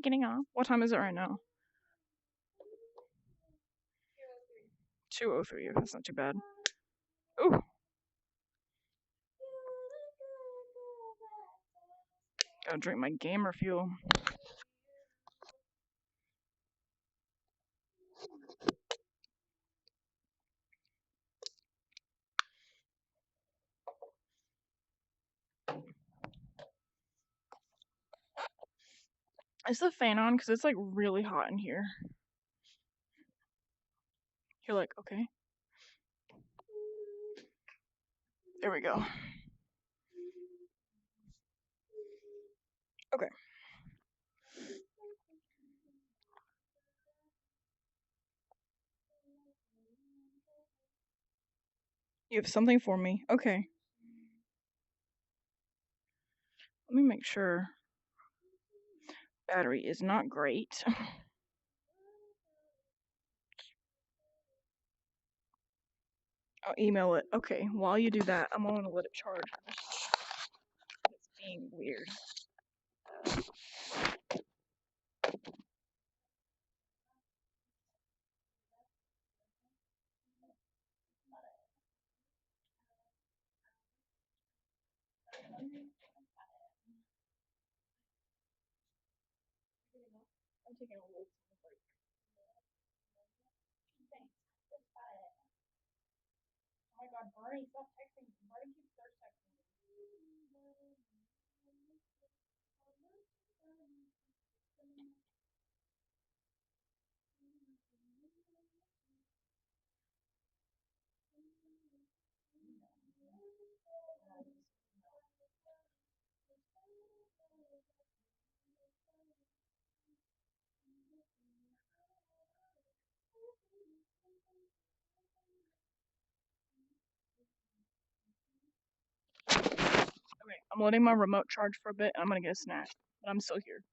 Getting off. What time is it right now? 2:03. That's not too bad. Ooh. Gotta drink my gamer fuel. Is the fan on? Because it's like really hot in here. You're like, okay. There we go. Okay. You have something for me. Okay. Let me make sure. Battery is not great. I'll email it. Okay, while you do that, I'm gonna let it charge. It's being weird. I'm taking a little break. Oh my god, Barney, stop texting me. Barney keeps thirst texting me. Okay, I'm letting my remote charge for a bit, and I'm gonna get a snack. But I'm still here.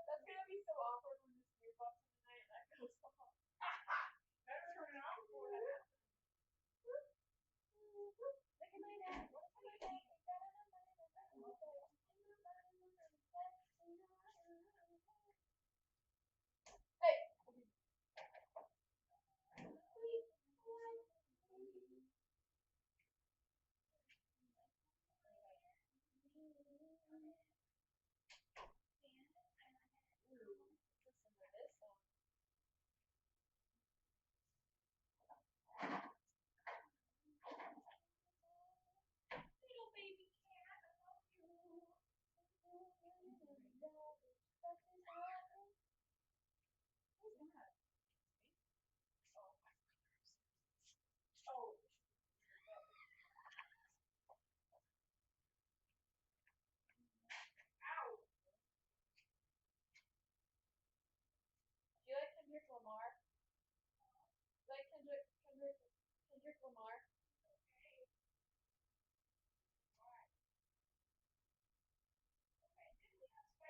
That's gonna be so awkward when this earbuds tonight and I goes off. Better turn it off before that happens. Look at my dad. Look at my dad. Hey. Do you like Kendrick Lamar? Do you like Kendrick Lamar?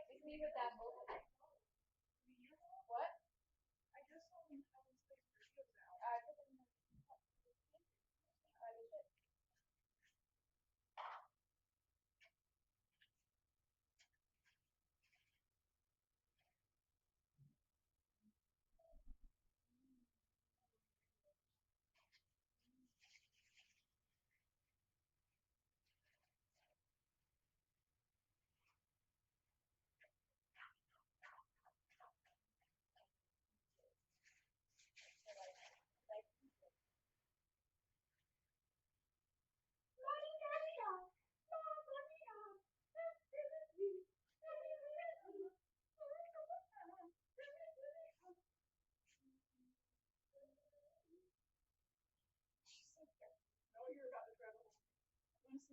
Is me with that both? What? I just saw him on his face videos now. I put them in the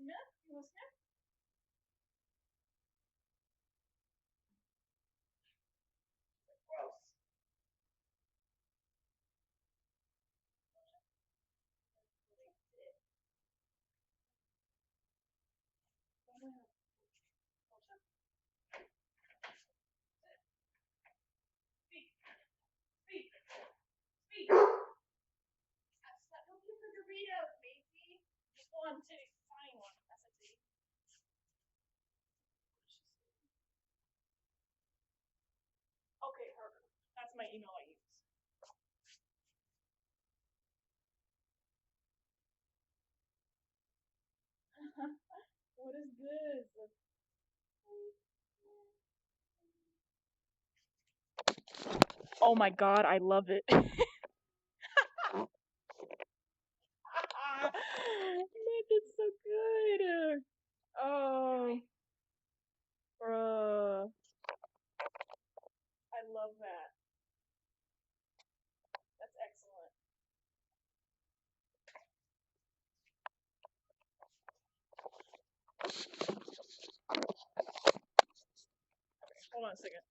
sniff? You want to sniff? Gross. Speak. Speak. Speak. Stop looking for Doritos, baby. Just one, titty, tiny one. That's a titty. Okay, her. That's my email I use. What is this? Oh my god, I love it. Man, that's so good. Oh, bruh. I love that. That's excellent. Hold on a second.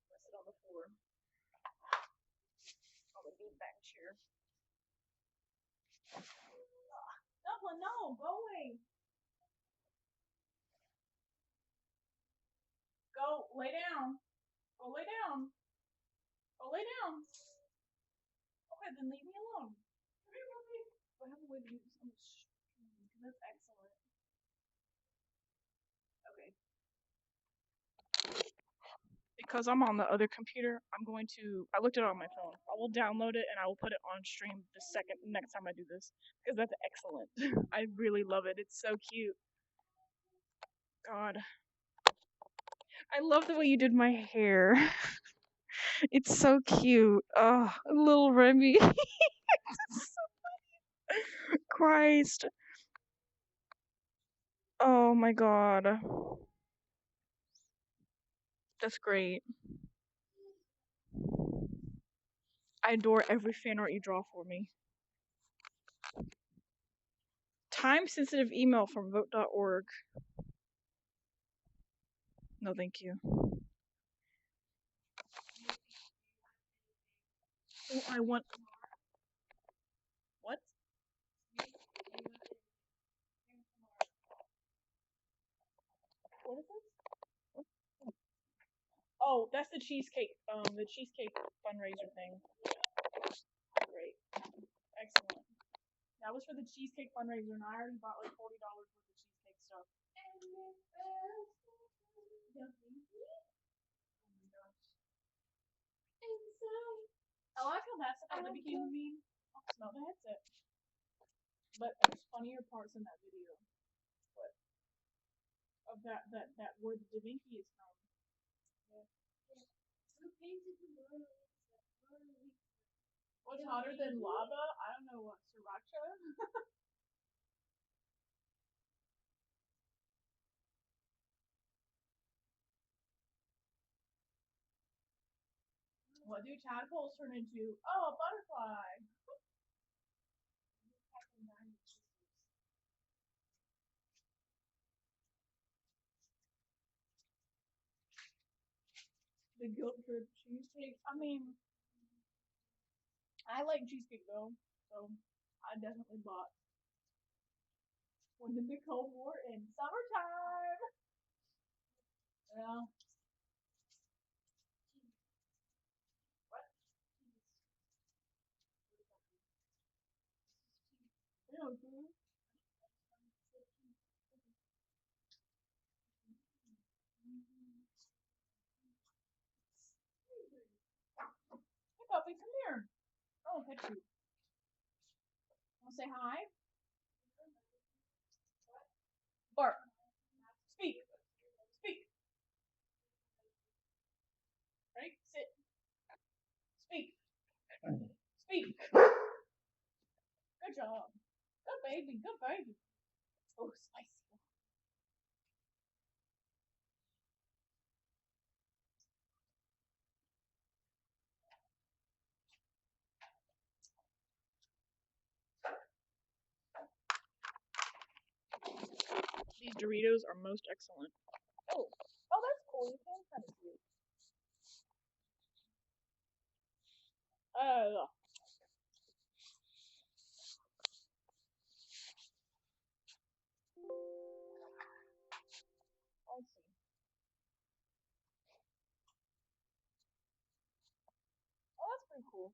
I sit on the floor. On the beanbag chair. Dublin, no, go away. Go, lay down. Go lay down. Go lay down. Okay, then leave me alone. Come here, puppy. I have a way to use so much string, because that's excellent. Okay. Because I'm on the other computer, I looked it up on my phone. I will download it and I will put it on stream next time I do this. Because that's excellent. I really love it. It's so cute. God. I love the way you did my hair. It's so cute. Oh, little Remy. Christ. Oh my god. That's great. I adore every fan art you draw for me. Time sensitive email from vote.org. No, thank you. Oh, I want. What? What is this? Oh, that's the cheesecake fundraiser thing. Great. Excellent. That was for the cheesecake fundraiser, and I already bought like $40 worth of cheesecake stuff. Oh my gosh. I like how that's at the beginning of me. I'll smell the headset. But there's funnier parts in that video. But of that where the Da Vinci is from. What's hotter than lava? I don't know what, sriracha? What do tadpoles turn into? Oh, a butterfly. The guilt trip cheesecake. I mean, I like cheesecake though, so I definitely bought. When did the Cold War end? Summertime. Yeah. What? Yeah, dude. Hey, puppy, come here. Oh, pet you. Want to say hi? Bark. Speak. Speak. Ready? Sit. Speak. Speak. Good job. Good baby. Good baby. Oh, spicy. These Doritos are most excellent. Oh, that's cool. You can kind of see it. I see. Oh, that's pretty cool.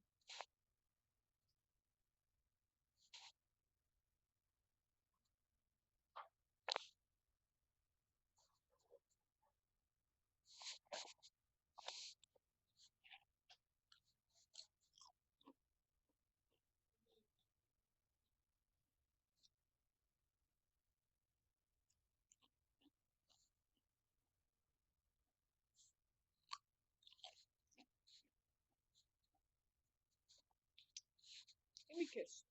Give me a kiss.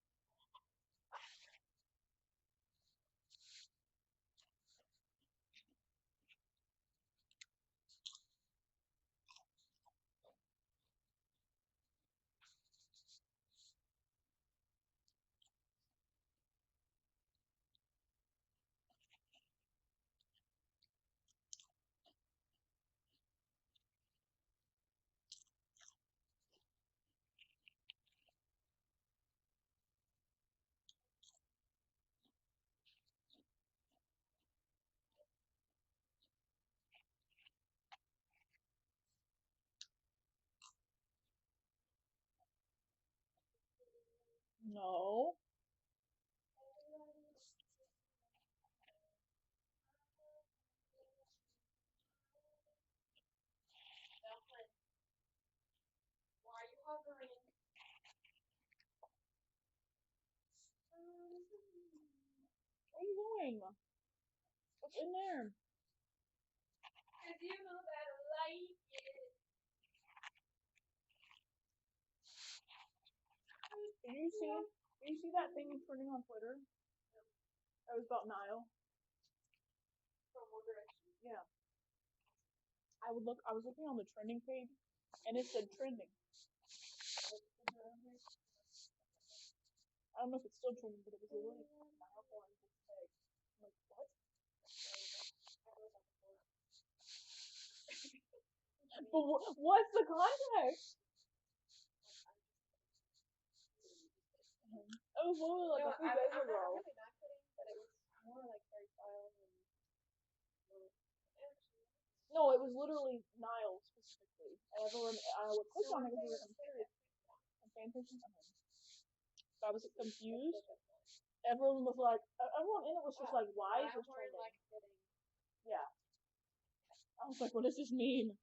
No. Why are you hovering? Where are you going? What's in there? Cause you know that I like it. Did you see that thing trending on Twitter? That was about Niall. From One Direction. Yeah. I was looking on the trending page, and it said trending. I don't know if it's still trending, but it was literally Niall Horan's tag. I'm like, what? But what's the context? It was literally like a few days I'm ago. really not kidding, but it was more like Harry Styles and. No, it was literally Niall specifically. And everyone, I would click on it because I'm curious. I'm paying attention to him. So I was confused. Everyone was like, everyone in it was just like, why is this trending? Yeah. I was like, what does this mean?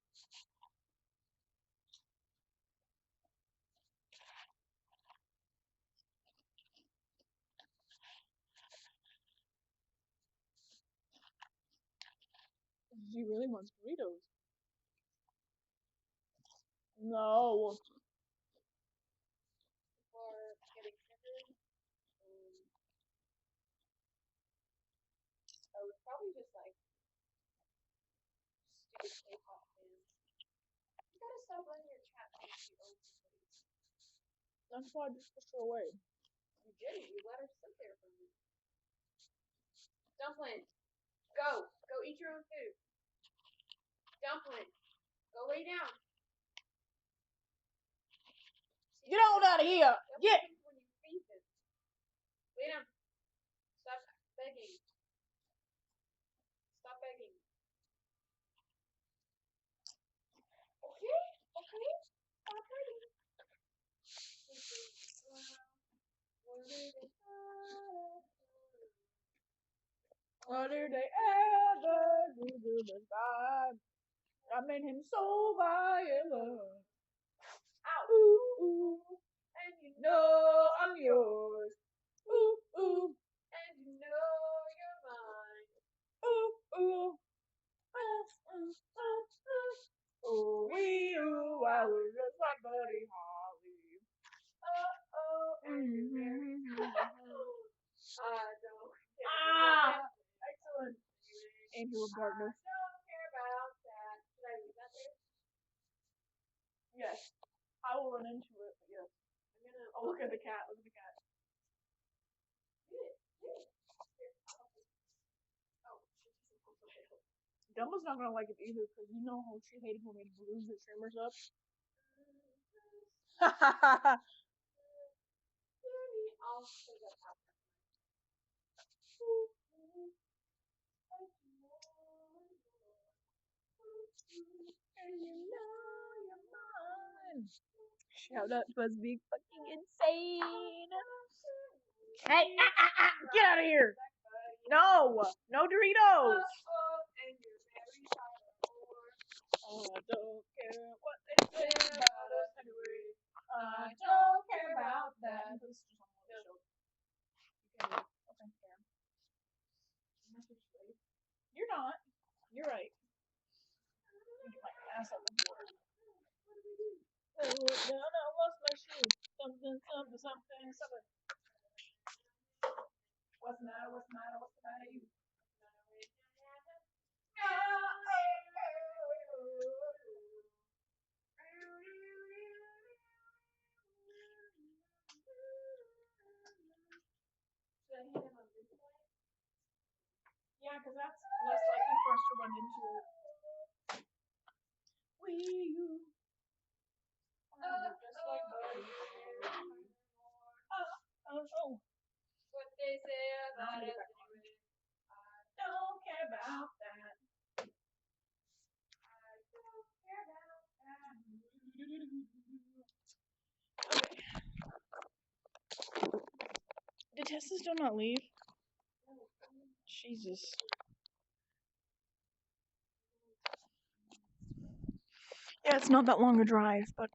He really wants burritos. No. For getting triggered. I was probably just like stupid K-pop fans. You gotta stop letting your cat think she owns somebody. That's why I just pushed her away. You didn't. You let her sit there for me. Dumpling, go. Go eat your own food. Dumpling, go lay down. Get on out of here! Get! When you feed them. Lay down. Stop begging. Stop begging. Okay? Okay? Stop begging. What did they ever do to this guy? I made him so violent. Ow. Ooh, ooh. And you No, I'm yours. Ooh, ooh. And you know you're mine. Ooh, ooh. Ooh, wee, ooh, I was just like Buddy Holly. I don't care. Excellent. Angel of Darkness. I don't care about that. Should I leave that there? Yes. I will run into it, but yes. Oh, look at the cat. Look at the cat. Get it. Get it. Here, I'll help you. Oh. Dumba's not gonna like it either, because you know how she hated when we glued the streamers up. And you know you're mine. Shout out was big fucking insane. Hey, get out of here! No, no Doritos. Oh, I don't care what they say about us anyway. I don't care about that. This is just on the show. Okay, fair. You're not. You're right. Get my ass on the board. I looked down, I lost my shoe. Something, something, something, something. What's the matter? What's the matter? What's the matter? You. Yeah, because that's less likely for us to run into it. Wee you. Just like buddy. Oh. What they say about us anyway. I don't care about that. I don't care about that. Okay. Did Tessa still not leave? Jesus. Yeah, it's not that long a drive, but.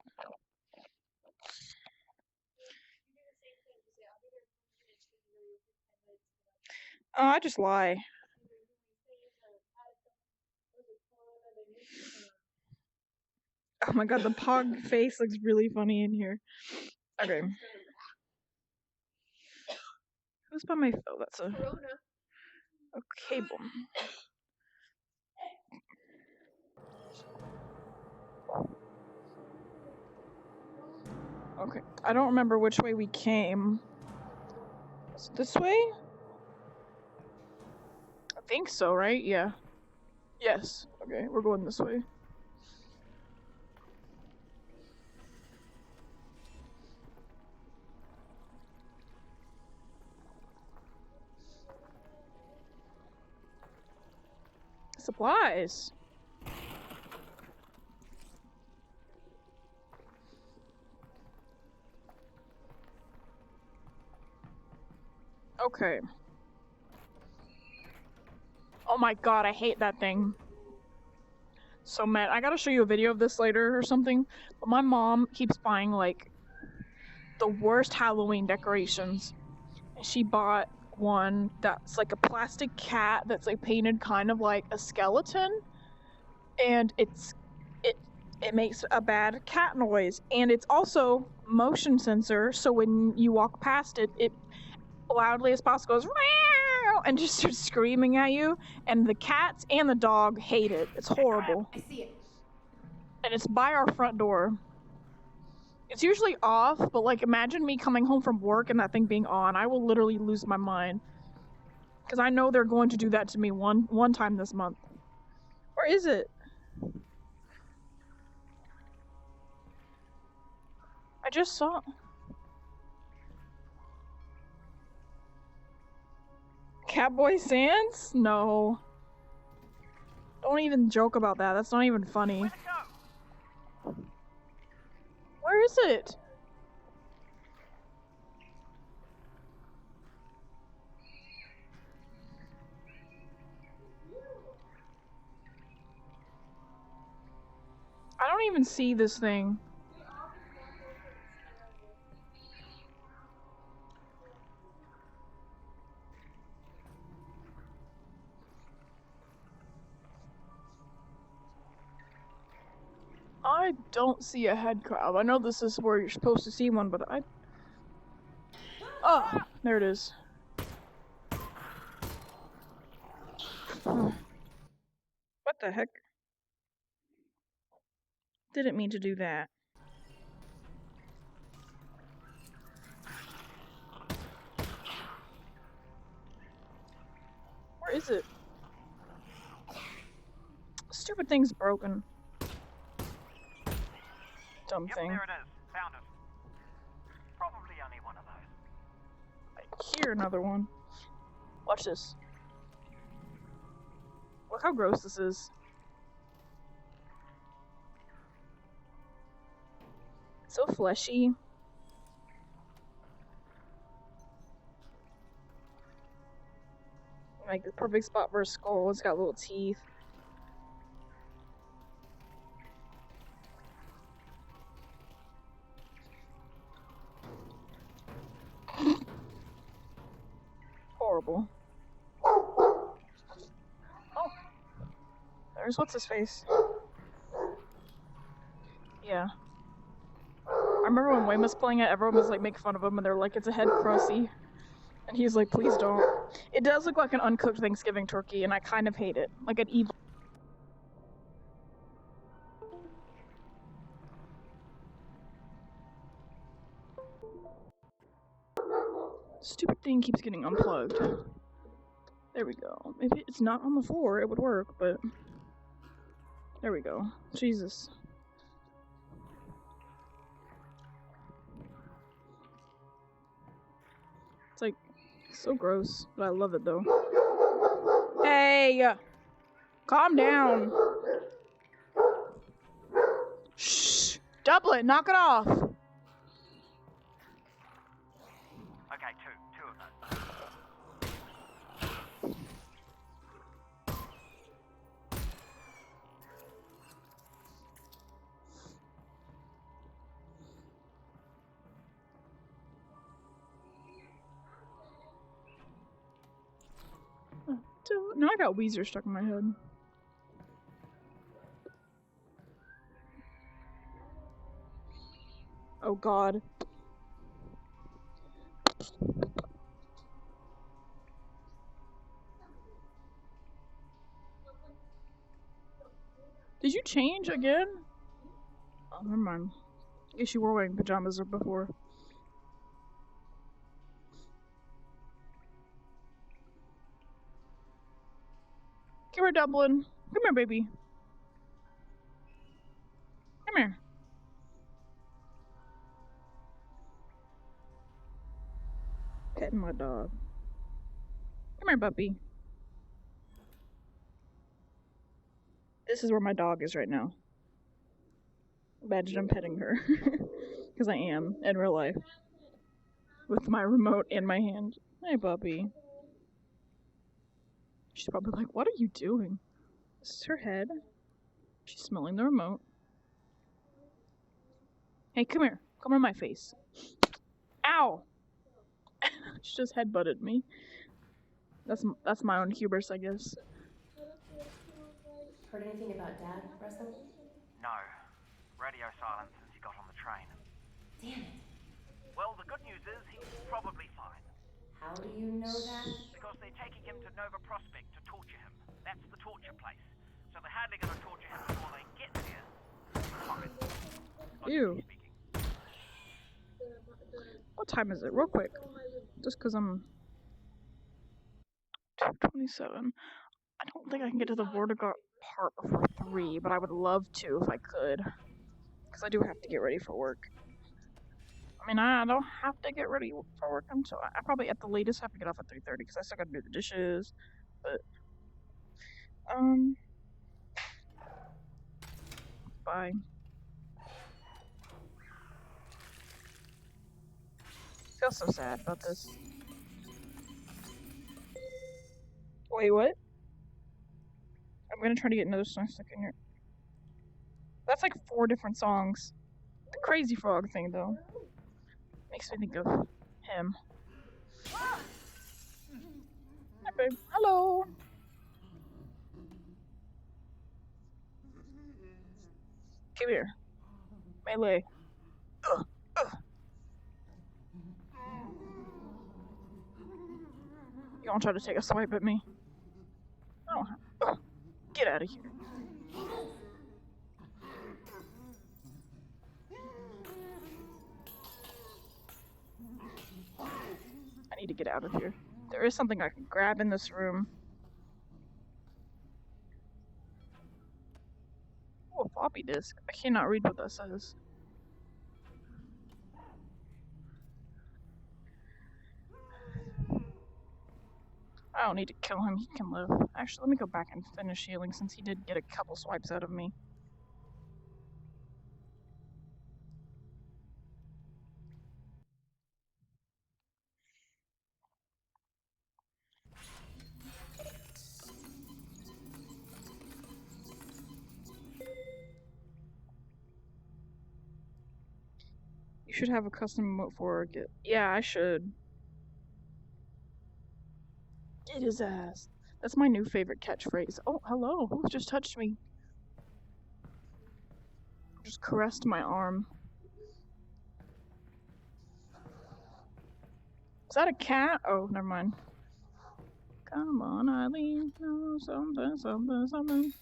I just lie. Oh my god, the pog face looks really funny in here. Okay. Who's by my phone? Oh, that's a cable. Okay, I don't remember which way we came. Is it this way? I think so, right? Yeah. Yes. Okay, we're going this way. Supplies. Okay. Oh my god, I hate that thing. So mad. I gotta show you a video of this later or something. But my mom keeps buying like the worst Halloween decorations. And she bought one that's like a plastic cat that's like painted kind of like a skeleton. And it makes a bad cat noise. And it's also motion sensor, so when you walk past it, it loudly as possible goes meow and just starts screaming at you, and the cats and the dog hate it. It's horrible. I see it. And it's by our front door. It's usually off, but like imagine me coming home from work and that thing being on. I will literally lose my mind. Because I know they're going to do that to me one time this month. Where is it? I just saw. Catboy Sands? No. Don't even joke about that. That's not even funny. Where to go? Where is it? I don't even see this thing. I don't see a head crab. I know this is where you're supposed to see one, but I... Oh, there it is. What the heck? Didn't mean to do that. Where is it? stupid thing's broken. Dumb Yep, thing. there it is. Found it. Probably only one of those. I hear another one. Watch this. Look how gross this is. So fleshy. Like the perfect spot for a skull. It's got little teeth. Horrible. Oh. There's what's his face. Yeah. I remember when Wayne was playing it, everyone was like making fun of him and they're like, it's a head crusty. And he's like, please don't. It does look like an uncooked Thanksgiving turkey, and I kind of hate it. Like an evil. Stupid thing keeps getting unplugged. There we go. If it's not on the floor, it would work, but... There we go. Jesus. It's like, so gross, but I love it though. Hey! Calm down. Shh! Dublin, knock it off! Okay, two of those. Now I got Weezer stuck in my head. Oh god. Did you change again? Oh, never mind. I guess you were wearing pajamas before. Come here, Dublin. Come here, baby. Come here. Petting my dog. Come here, puppy. This is where my dog is right now. Imagine I'm petting her. Because I am, in real life. With my remote in my hand. Hey, puppy. She's probably like, what are you doing? This is her head. She's smelling the remote. Hey, come here. Come on my face. Ow! She just headbutted me. That's my own hubris, I guess. Heard anything about Dad, Russell? No. Radio silence since he got on the train. Damn it. Well, the good news is he's probably fine. How do you know that? Because they're taking him to Nova Prospect to torture him. That's the torture place. So they're hardly going to torture him before they get there. Fine. Ew. What time is it? Real quick. Just because I'm... 2:27. I don't think I can get to the Vortigaunt part before 3, but I would love to if I could. Because I do have to get ready for work. I mean, I don't have to get ready for work until... I probably at the latest have to get off at 3:30 because I still gotta do the dishes. But... Bye. I feel so sad about this. Wait, what? I'm gonna try to get another song stuck in here. That's like 4 different songs. The Crazy Frog thing, though. Makes me think of him. Hi, babe. Hello! Come here. Melee. Ugh. You wanna try to take a swipe at me? Oh, get out of here. I need to get out of here. There is something I can grab in this room. floppy disk. I cannot read what that says. I don't need to kill him, he can live. Actually, let me go back and finish healing since he did get a couple swipes out of me. You should have a custom emote for it. Yeah, I should. Get his ass. That's my new favorite catchphrase. Oh, hello. Who just touched me? Just caressed my arm. Is that a cat? Oh, never mind. Come on, Eileen. No, something, something, something.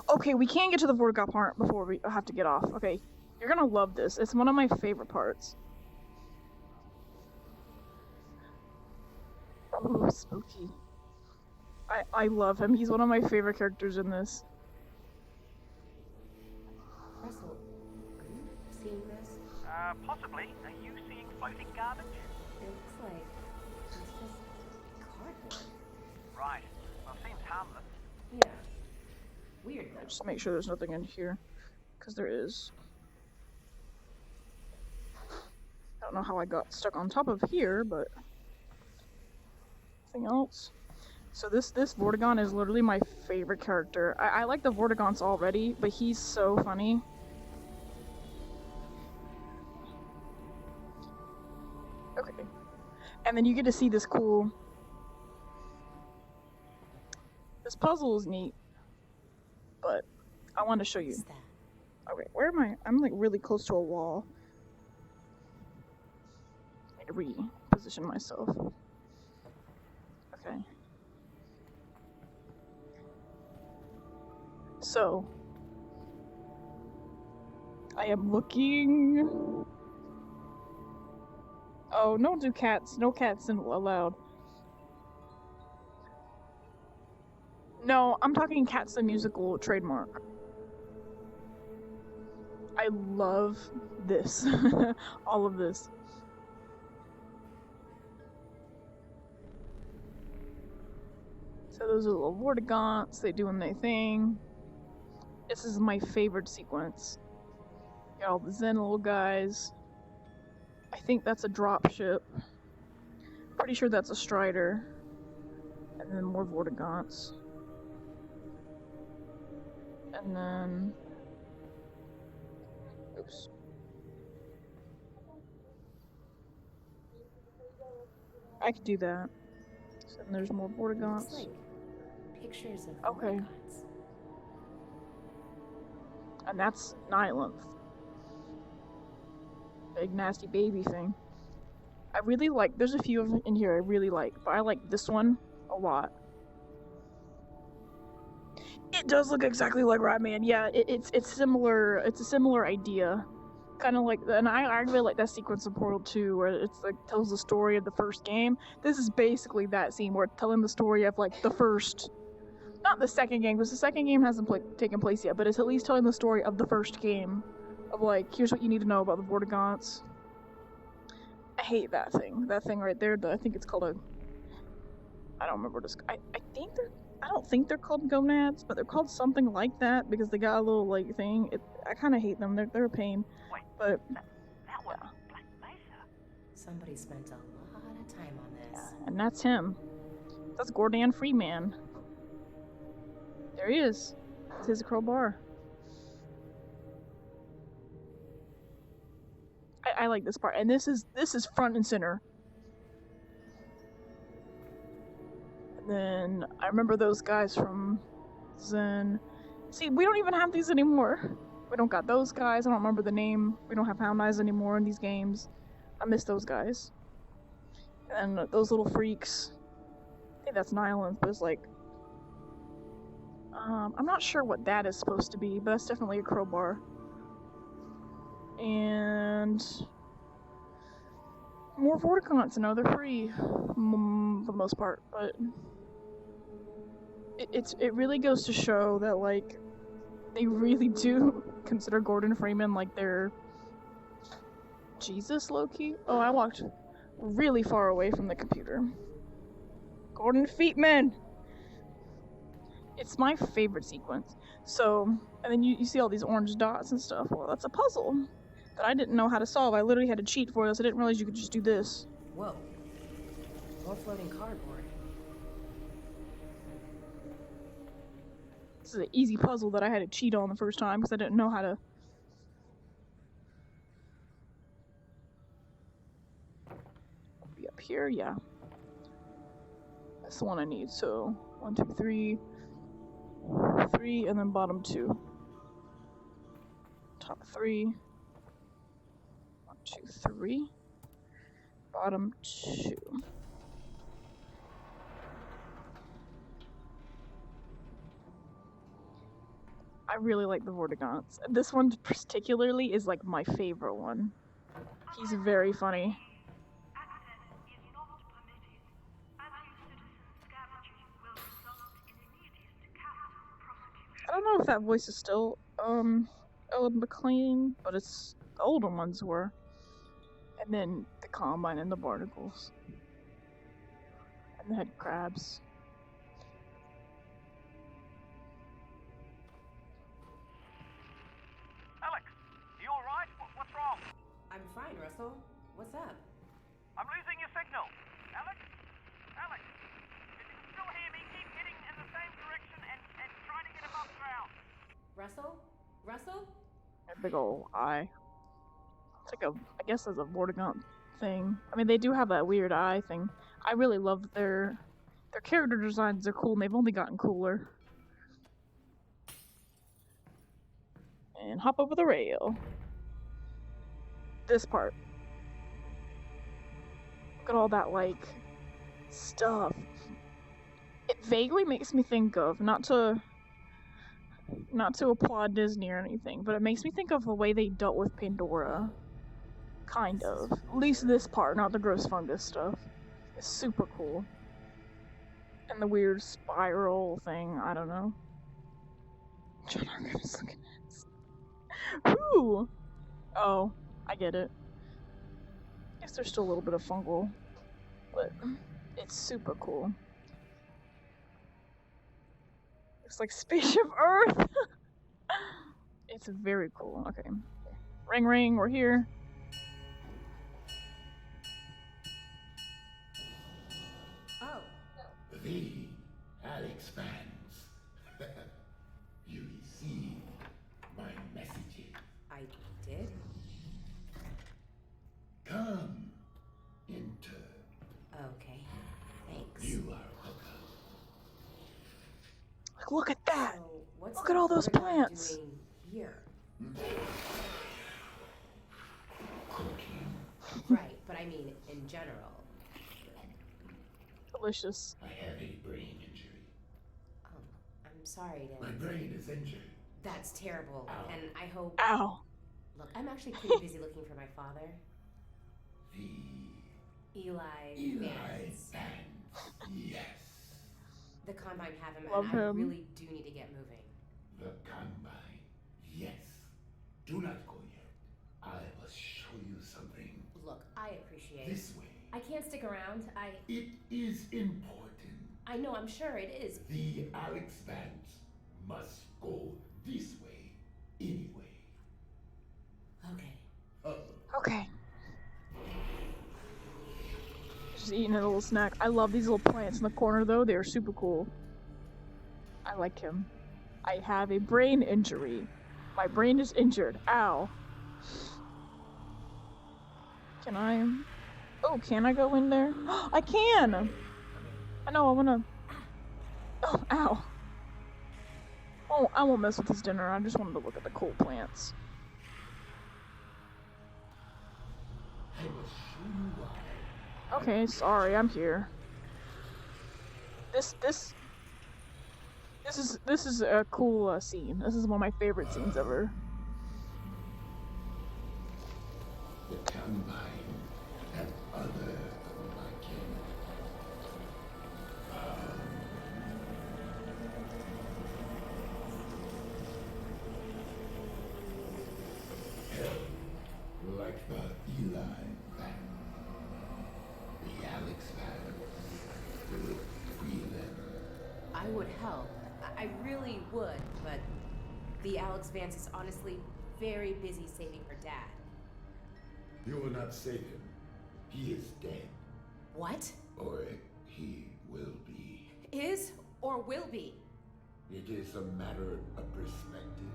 Okay, we can't get to the Vortigaunt part before we have to get off. Okay, you're gonna love this. It's one of my favorite parts. Oh, spooky. I love him. He's one of my favorite characters in this. Russell, are you seeing this? Possibly. Are you seeing floating garbage? It looks like it's just cardboard. Right. Well, seems harmless. Yeah. Weird though. Just make sure there's nothing in here, because there is. I don't know how I got stuck on top of here, but nothing else. So this Vortigaunt is literally my favorite character. I like the Vortigaunts already, but he's so funny. Okay. And then you get to see this cool... This puzzle is neat, but I want to show you. What's that? Okay, where am I? I'm like really close to a wall. I need to reposition myself. Okay. So, I am looking. Oh, no cats. No cats allowed. No, I'm talking Cats the Musical trademark. I love this. All of this. So those are little Vortigaunts, they doing their thing. This is my favorite sequence. Got all the Zen little guys. I think that's a dropship. Pretty sure that's a Strider. And then more Vortigaunts. And then... Oops. I could do that. So then there's more Vortigaunts. Looks like pictures of Okay. Vortigaunts. And that's Nylanth. Big nasty baby thing. I really like, there's a few of them in here I really like, but I like this one a lot. It does look exactly like Ratman. Yeah, it's similar. It's a similar idea, kind of like. And I really like that sequence of Portal 2 where it's like tells the story of the first game. This is basically that scene where it's telling the story of like the first, not the second game, because the second game hasn't taken place yet, but it's at least telling the story of the first game, of like here's what you need to know about the Vortigaunts. I hate that thing. That thing right there. I think it's called a. I don't remember this. I think they're. I don't think they're called gonads, but they're called something like that because they got a little like thing. I kind of hate them. They're a pain. Wait, but that was Black Mesa. Somebody spent a lot of time on this. yeah, and that's him. That's Gordon Freeman. There he is. It's his crowbar. I like this part, and this is front and center. Then I remember those guys from Zen. See, we don't even have these anymore. We don't got those guys. I don't remember the name. We don't have Hound Eyes anymore in these games. I miss those guys. And those little freaks. I think that's Nyland, but it's like... I'm not sure what that is supposed to be, but that's definitely a crowbar. And... more Vortigaunts, no, they're free. For the most part, but... it really goes to show that like they really do consider Gordon Freeman like their Jesus low-key. Oh, I walked really far away from the computer. Gordon Feetman! It's my favorite sequence. So, and then you see all these orange dots and stuff. Well, that's a puzzle that I didn't know how to solve. I literally had to cheat for this. I didn't realize you could just do this. Whoa. More floating cardboard. This is an easy puzzle that I had to cheat on the first time because I didn't know how to. Be up here, yeah. That's the one I need. So 1, 2, 3, 3, and then bottom 2. Top 3. 1, 2, 3. Bottom 2. I really like the Vortigaunt's. This one particularly is like my favorite one. He's very funny. I don't know if that voice is still Ellen McLean, but it's the older ones were. And then the Combine and the Barnacles. And the head crabs. Alyx, you alright? What's wrong? I'm fine, Russell. What's up? I'm losing your signal. Alyx? Alyx? If you can still hear me, keep heading in the same direction and try to get above ground. Russell? Russell? A big ol' eye. It's like I guess that's a Vortigaunt thing. I mean, they do have that weird eye thing. I really love their character designs. They're cool, and they've only gotten cooler. And hop over the rail. This part. Look at all that, like, stuff. It vaguely makes me think of, not to applaud Disney or anything, but it makes me think of the way they dealt with Pandora. Kind of. At least this part, not the gross fungus stuff. It's super cool. And the weird spiral thing, I don't know. John Argham's looking at us. Who? Oh, I get it. Guess there's still a little bit of fungal, but it's super cool. It's like Spaceship Earth! It's very cool. Okay. Ring ring, we're here. Oh. The alyx vance. You received my messages. I did? Come, enter. Okay. Thanks. You are welcome. Look at that! So, what's Look the at all those Vortigaunt plants. doing here? Cooking. Right, but I mean in general. Delicious. I have a brain injury. I'm sorry My to. brain is injured. That's terrible, Ow. and I hope. Ow. Look, I'm actually pretty busy looking for my father, The Eli Eli Vance. Vance. Yes. The Combine have him, Love and I him. really do need to get moving. The Combine. Yes. Do not go yet. I must show you something. Look, I appreciate. This way. I can't stick around. It is important. I know. I'm sure it is. The alyx vance must go this way. Anyway. Okay. Oh. Okay. Just eating a little snack. I love these little plants in the corner though. They are super cool. I like him. I have a brain injury. My brain is injured. Ow. Can I? Oh, can I go in there? I can! I know, I wanna... Oh, ow. Oh, I won't mess with this dinner. I just wanted to look at the cool plants. I will show you why. Okay, sorry, I'm here. This is a cool scene. This is one of my favorite scenes ever. The Combine and other of my kin. I would help. I really would, but the Alyx Vance is honestly very busy saving her dad. You will not save him. He is dead. What? Or he will be. Is or will be? It is a matter of perspective.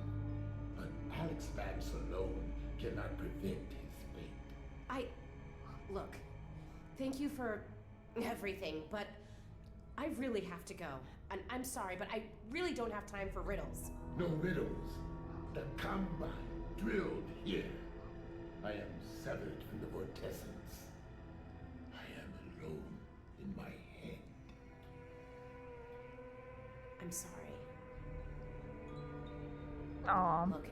But Alyx Vance alone cannot prevent his fate. Look, thank you for everything, but I really have to go. And I'm sorry, but I really don't have time for riddles. No riddles. The Combine drilled here. I am severed from the vortessence. I am alone in my head. I'm sorry. Aw. Look,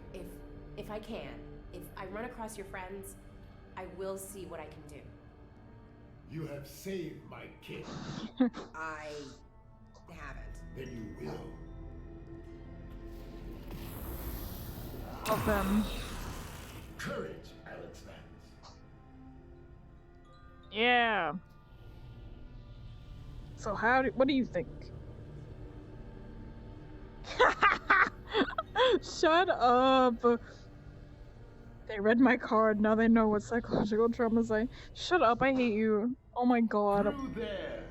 if I can, if I run across your friends, I will see what I can do. You have saved my kid. I haven't. Then you will. Love them. Courage, Alyx Vance. Yeah. So what do you think? Shut up. They read my card, now they know what psychological traumas I... Shut up, I hate you. Oh my god. Through there,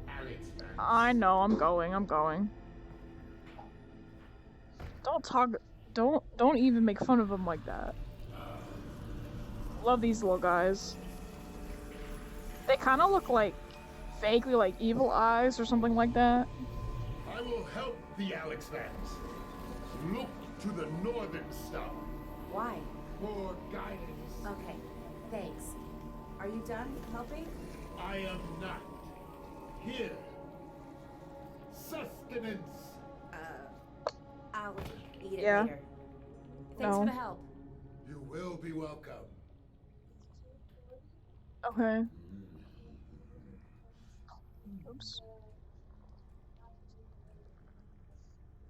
Alyx Vance. I know, I'm going. Don't talk... Don't even make fun of them like that. Love these little guys. They kind of look like vaguely like evil eyes or something like that. I will help the Alyx Vance. Look to the northern star Why? for guidance. Okay, thanks. Are you done helping? I am not. Here. Sustenance. I'll eat it Yeah. later. Thanks No. for the help. You will be welcome. Okay. Oops.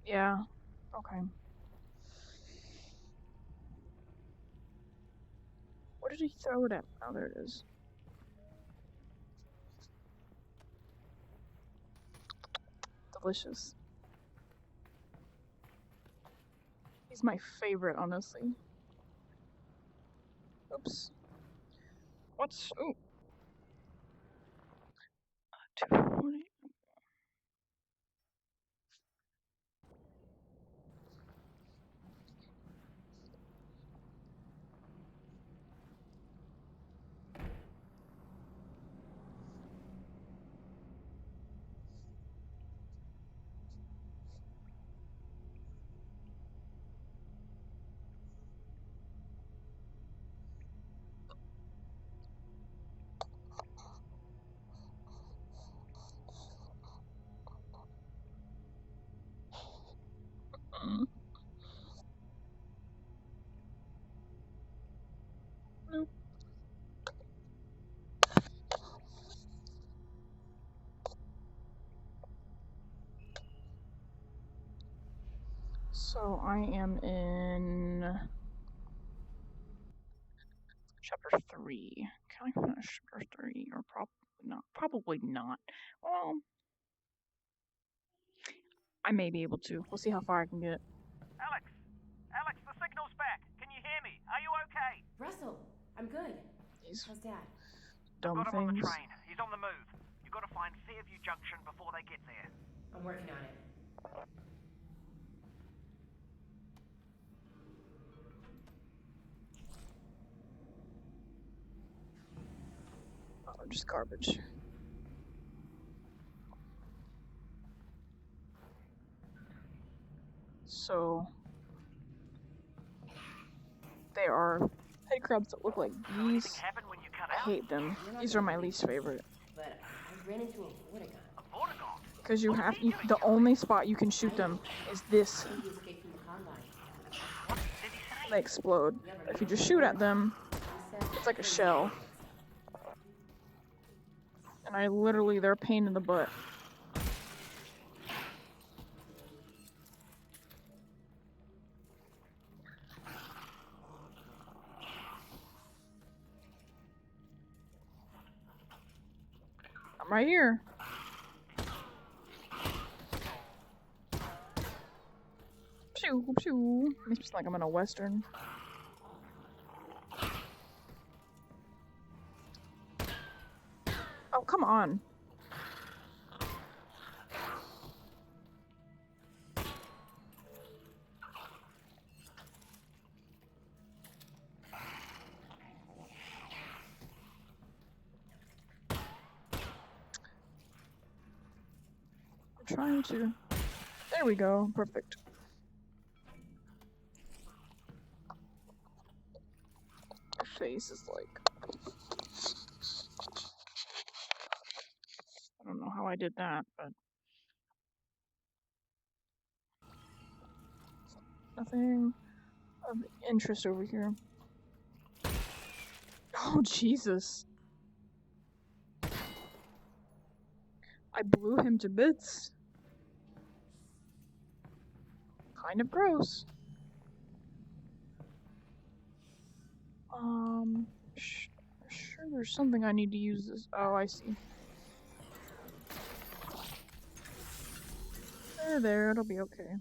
Yeah. Okay. What did he throw it at? Oh, there it is. Delicious. He's my favorite, honestly. Oops. What's... Ooh. 240. Nope. So I am in chapter 3. Can I finish chapter 3? Or probably not. Probably not. Well, I may be able to. We'll see how far I can get. Alex! Alex, the signal's back. Can you hear me? Are you okay? Russell, I'm good. These How's Dad? dumb Got him on the things. train. He's on the move. You've got to find Fairview Junction before they get there. I'm working on it. Oh, just garbage. So there are head crabs that look like So anything these. happen when you cut I out? hate them. These are my least favorite. But I ran into a Vortigon. A Vortigaunt? Because the only spot you can shoot them is this. I think he escaped from the Combine. What did he say? They explode. If you just shoot at them, He said it's like a shell. And they're a pain in the butt. I'm right here. Shoo, shoo. Makes me sound like I'm in a western. Oh, come on. I'm trying to. There we go. Perfect. Her face is like. I don't know how I did that, but. Nothing of interest over here. Oh, Jesus. I blew him to bits. Kind of gross. Sure there's something I need to use this. Oh, I see. There, it'll be okay.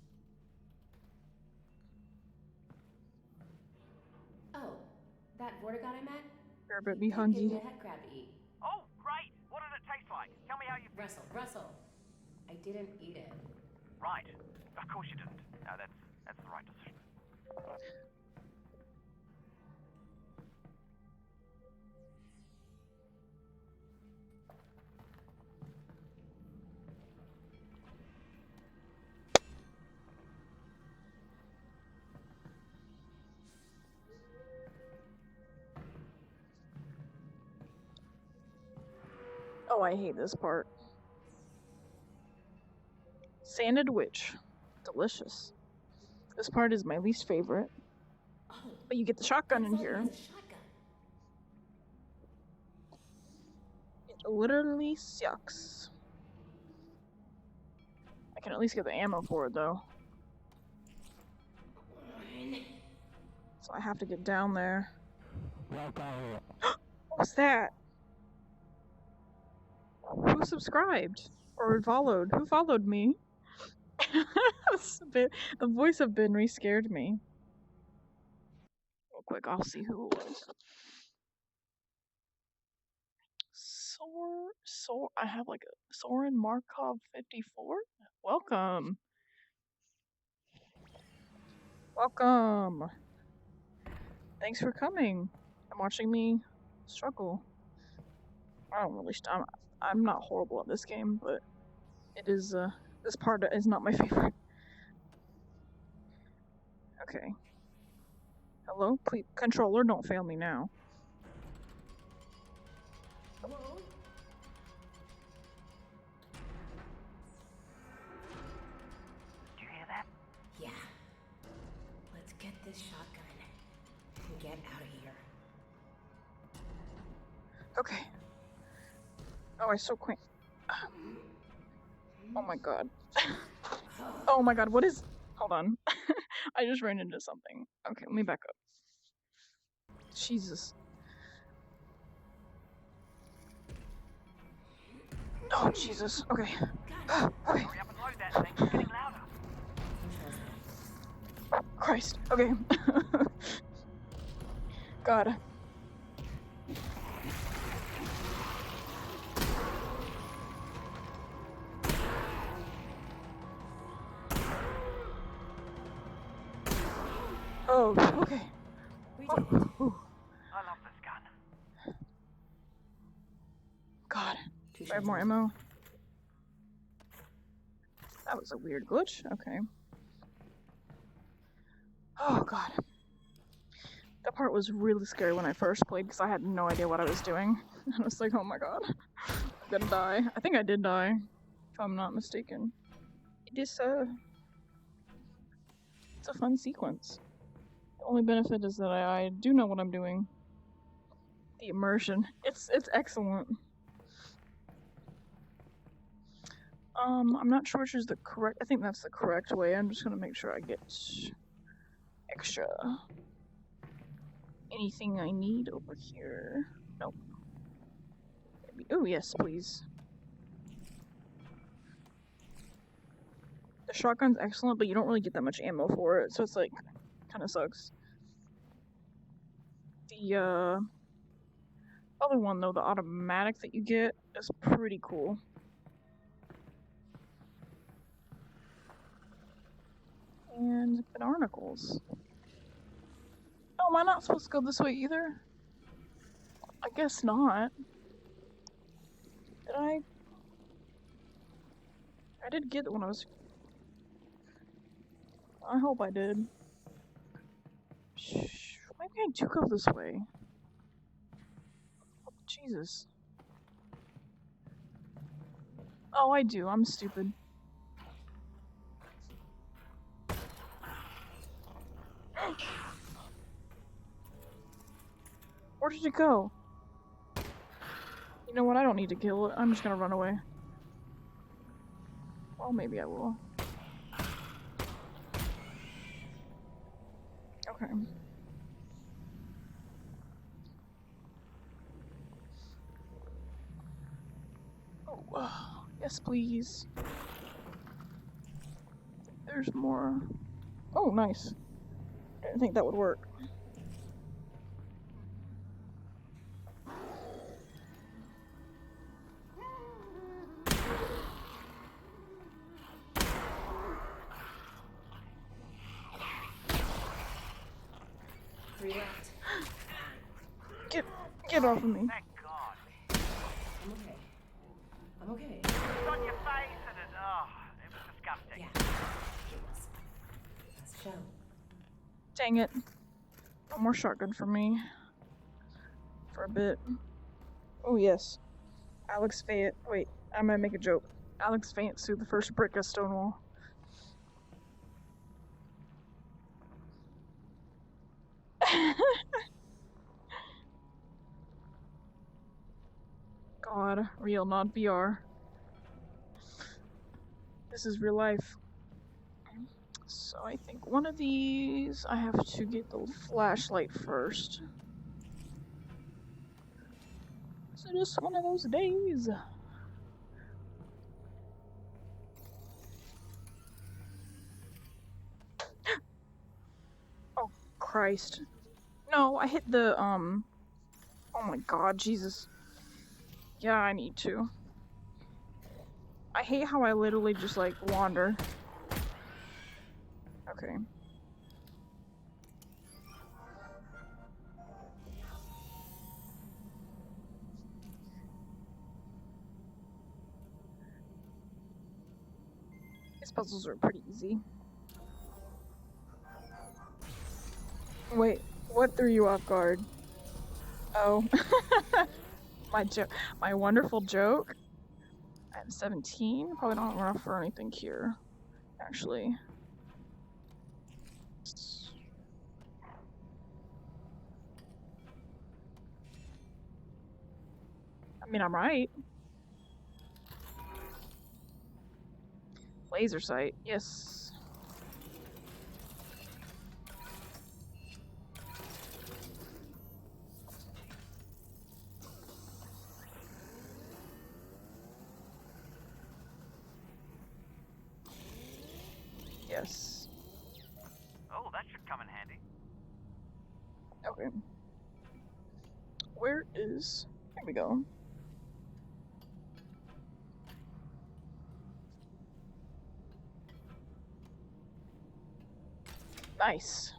Oh, that Vortigaunt I met? Bear bit He me did give me hungy. a head crab to eat. Oh, great! What did it taste like? Tell me how you feel. Russell, I didn't eat it. Right. Of course you didn't. No, that's the right decision. Oh, I hate this part. Sanded witch. Delicious. This part is my least favorite. Oh, But you get the shotgun in that's all here. he has, a shotgun. It literally sucks. I can at least get the ammo for it though. So I have to get down there. What was that? Who subscribed? Or followed? Who followed me? The voice of Benry scared me. Real quick, I'll see who it was. I have like a Soren Markov 54? Welcome. Welcome. Thanks for coming and watching me struggle. I don't really. I'm not horrible at this game, but it is. This part is not my favorite. Okay. Hello, please, controller, don't fail me now. Whoa. Do you hear that? Yeah. Let's get this shotgun and get out of here. Okay. Oh, I so quaint. Oh my god. Oh my god, what is. Hold on. I just ran into something. Okay, let me back up. Jesus. Oh, Jesus. Okay. Okay. Hurry up and load that thing. It's getting louder. Christ. Okay. God. Oh, okay. We did it. Ooh, I love this gun. God. Two Do I have shots more left. ammo? That was a weird glitch. Okay. Oh, God. That part was really scary when I first played because I had no idea what I was doing. I was like, oh my god. I'm gonna die. I think I did die, if I'm not mistaken. It is it's a fun sequence. The only benefit is that I do know what I'm doing. The immersion. It's excellent. I'm not sure which is the correct. I think that's the correct way. I'm just gonna make sure I get extra anything I need over here. Nope. Oh yes, please. The shotgun's excellent, but you don't really get that much ammo for it, so it's like kind of sucks. The other one though, the automatic that you get, is pretty cool. And barnacles. Oh, am I not supposed to go this way either? I guess not. Did I? I did get it when I was... I hope I did. Shh, maybe I do go this way. Oh, Jesus. Oh, I do. I'm stupid. Where did it go? You know what? I don't need to kill it. I'm just gonna run away. Well, maybe I will. Okay. Oh, yes, please. There's more. Oh, nice. I didn't think that would work. Three left. Get off of me. Thank God. I'm okay. I'm okay. It was on your face and it was disgusting. Yeah, it was. Let's show. Dang it. No more shotgun for me. For a bit. Oh, yes. Alyx Fayette. Wait, I'm gonna make a joke. Alyx Fayette through the first brick of Stonewall. God, real, not VR. This is real life. So I think one of these, I have to get the flashlight first. So just one of those days. Oh, Christ. No, I hit the, oh my God, Jesus. Yeah, I need to. I hate how I literally just, like, wander. Okay. These puzzles are pretty easy. Wait, what threw you off guard? Oh. My wonderful joke. I'm 17. Probably not enough for anything here, actually. I mean, I'm right. Laser sight, yes. Yes. Oh, that should come in handy. Okay. Where is... Here we go. Nice.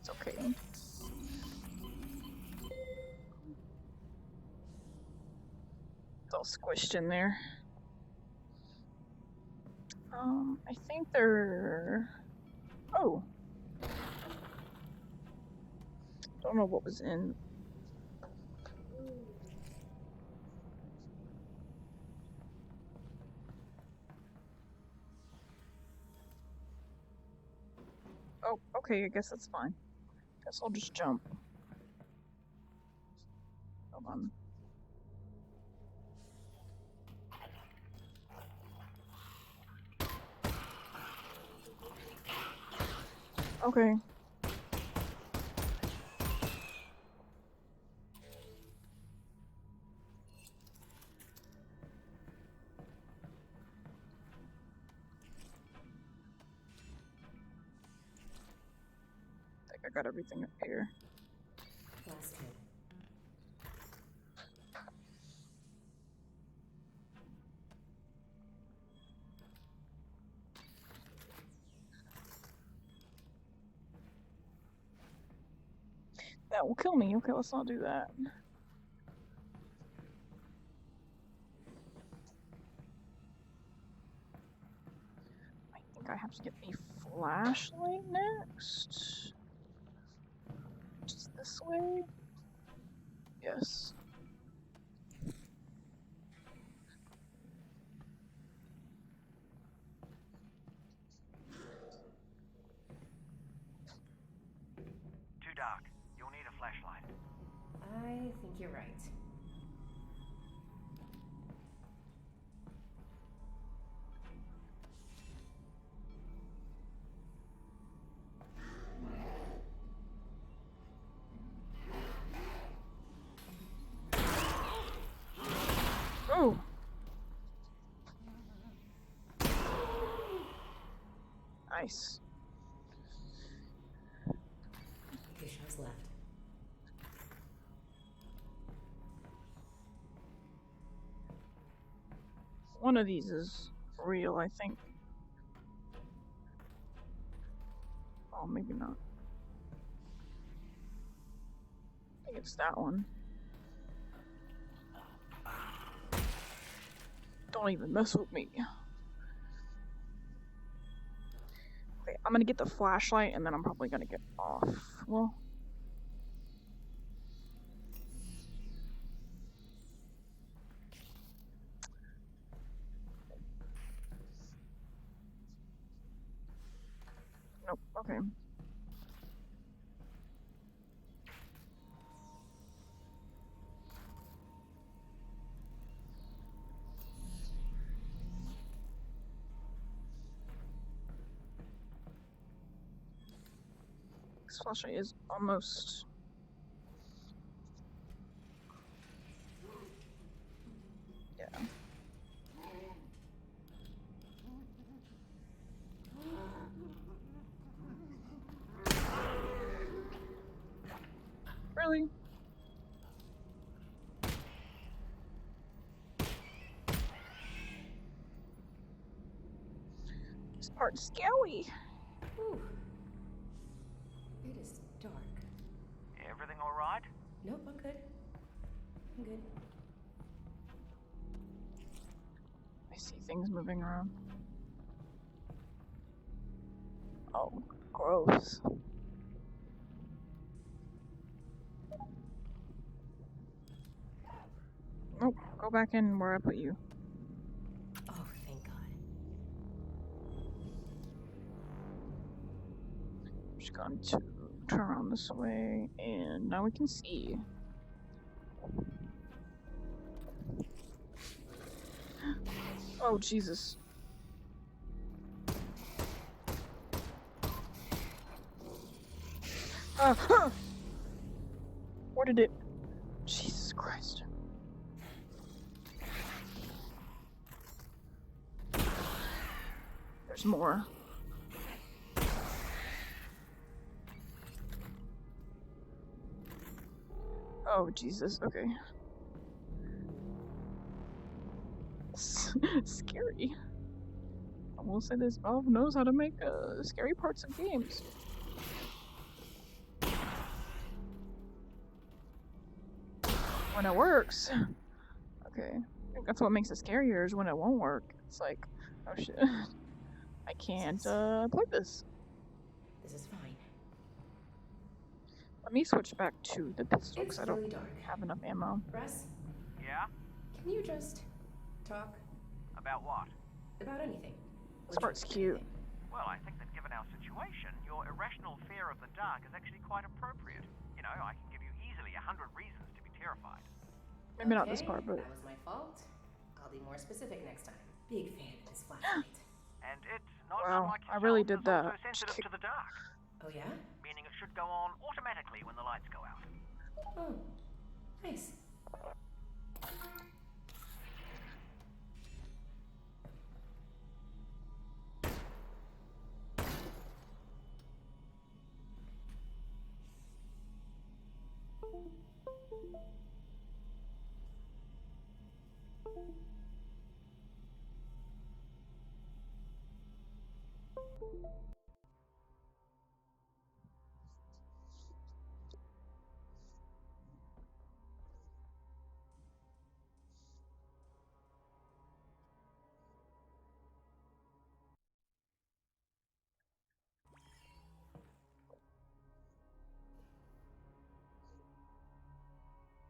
It's okay. It's all squished in there. I think they're... Oh. Don't know what was in... Oh, okay, I guess that's fine. Guess I'll just jump. Hold on. Okay. got everything up here. Blasted. That will kill me. Okay, let's not do that. I think I have to get a flashlight next. Just this way? Yes. Too dark. You'll need a flashlight. I think you're right. Oh! Nice. 2 shots left. One of these is real, I think. Oh, maybe not. I think it's that one. Don't even mess with me. Okay, I'm gonna get the flashlight and then I'm probably gonna get off. Well. Nope, okay. This flashlight is almost... Yeah. Really? This part's scary. Ooh. It is dark. Everything all right? Nope, I'm good. I'm good. I see things moving around. Oh, gross. Nope, go back in where I put you. Oh, thank God. Just going to turn around this way, and now we can see. Oh, Jesus. Where did it? Jesus Christ. There's more. Oh, Jesus, okay. Scary. I will say this, Valve knows how to make scary parts of games. When it works. Okay. I think that's what makes it scarier is when it won't work. It's like, oh shit. I can't play this. This is fine. Let me switch back to the pistol It's because I don't really dark. have enough ammo. Russ, Yeah? can you just talk About what? about anything? This part's cute. Well, I think that given our situation, your irrational fear of the dark is actually quite appropriate. You know, I can give you easily 100 reasons to be terrified. Maybe not this part, but That was my fault. I'll be more specific next time. Big fan of this flashlight. And it's not Wow, unlike I really yourself, did it's also that. sensitive to the dark, Oh yeah? meaning it should go on automatically when the lights go out. Oh, nice.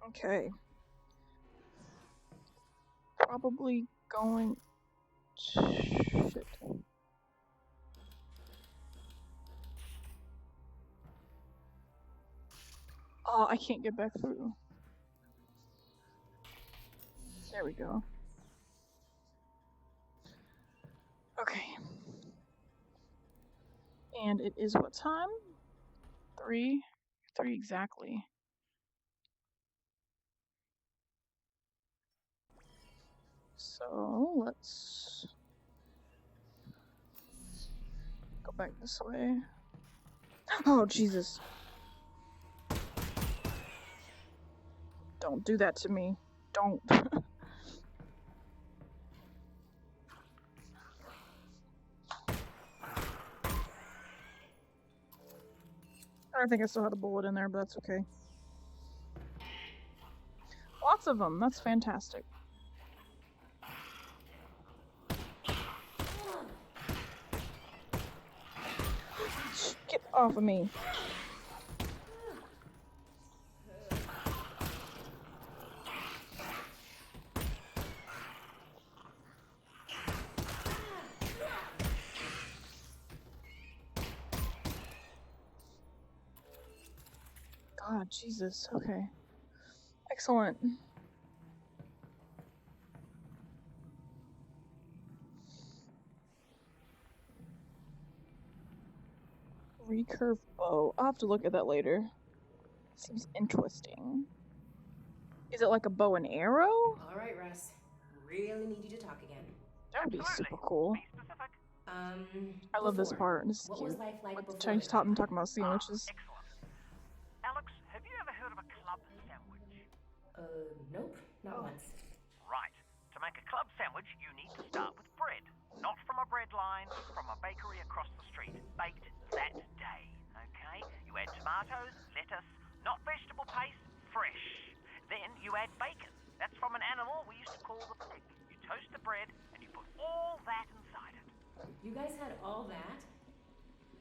Okay. Probably going. Shit. Oh, I can't get back through. There we go. Okay. And it is what time? 3? 3 exactly. So let's go back this way. Oh, Jesus. Don't do that to me. Don't. I think I still had a bullet in there, but that's okay. Lots of them. That's fantastic. Get off of me. God, Jesus. Okay. Excellent. Recurve bow. I'll have to look at that later. Seems interesting. Is it like a bow and arrow? All right, Russ. Really need you to talk again. That would be Absolutely. super cool. Be specific. I love this Before. part. This is What cute. was life like With the before Chinese the top and Combat? talking about sandwiches. Excellent. Alex, have you ever heard of a club sandwich? Nope, not once. Right. To make a club sandwich, you need to start with bread. Not from a bread line, from a bakery across the street. Baked that day, okay? You add tomatoes, lettuce, not vegetable paste, fresh. Then you add bacon. That's from an animal we used to call the pig. You toast the bread and you put all that inside it. You guys had all that?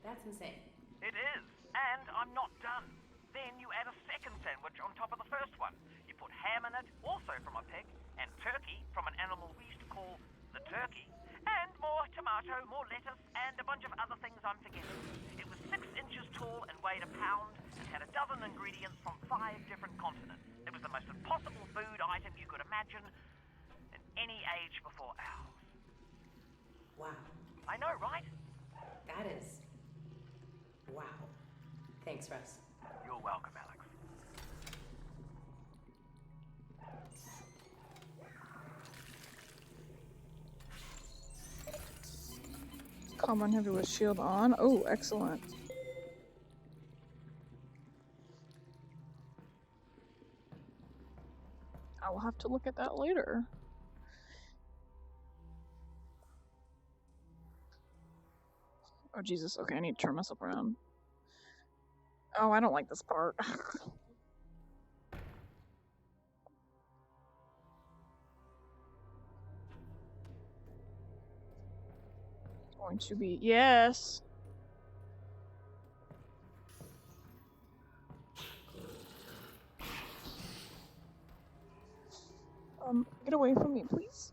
That's insane. It is, and I'm not done. Then you add a second sandwich on top of the first one. You put ham in it, also from a pig, and turkey from an animal we used to call the turkey. And more tomato, more lettuce, and a bunch of other things I'm forgetting. It was 6 inches tall and weighed a pound, and had a dozen ingredients from 5 different continents. It was the most impossible food item you could imagine in any age before ours. Wow. I know, right? That is. Wow. Thanks, Russ. You're welcome, Alex. Common heavy with shield on. Oh, excellent. I will have to look at that later. Oh, Jesus. Okay, I need to turn myself around. Oh, I don't like this part. Going to be... Yes! Get away from me, please.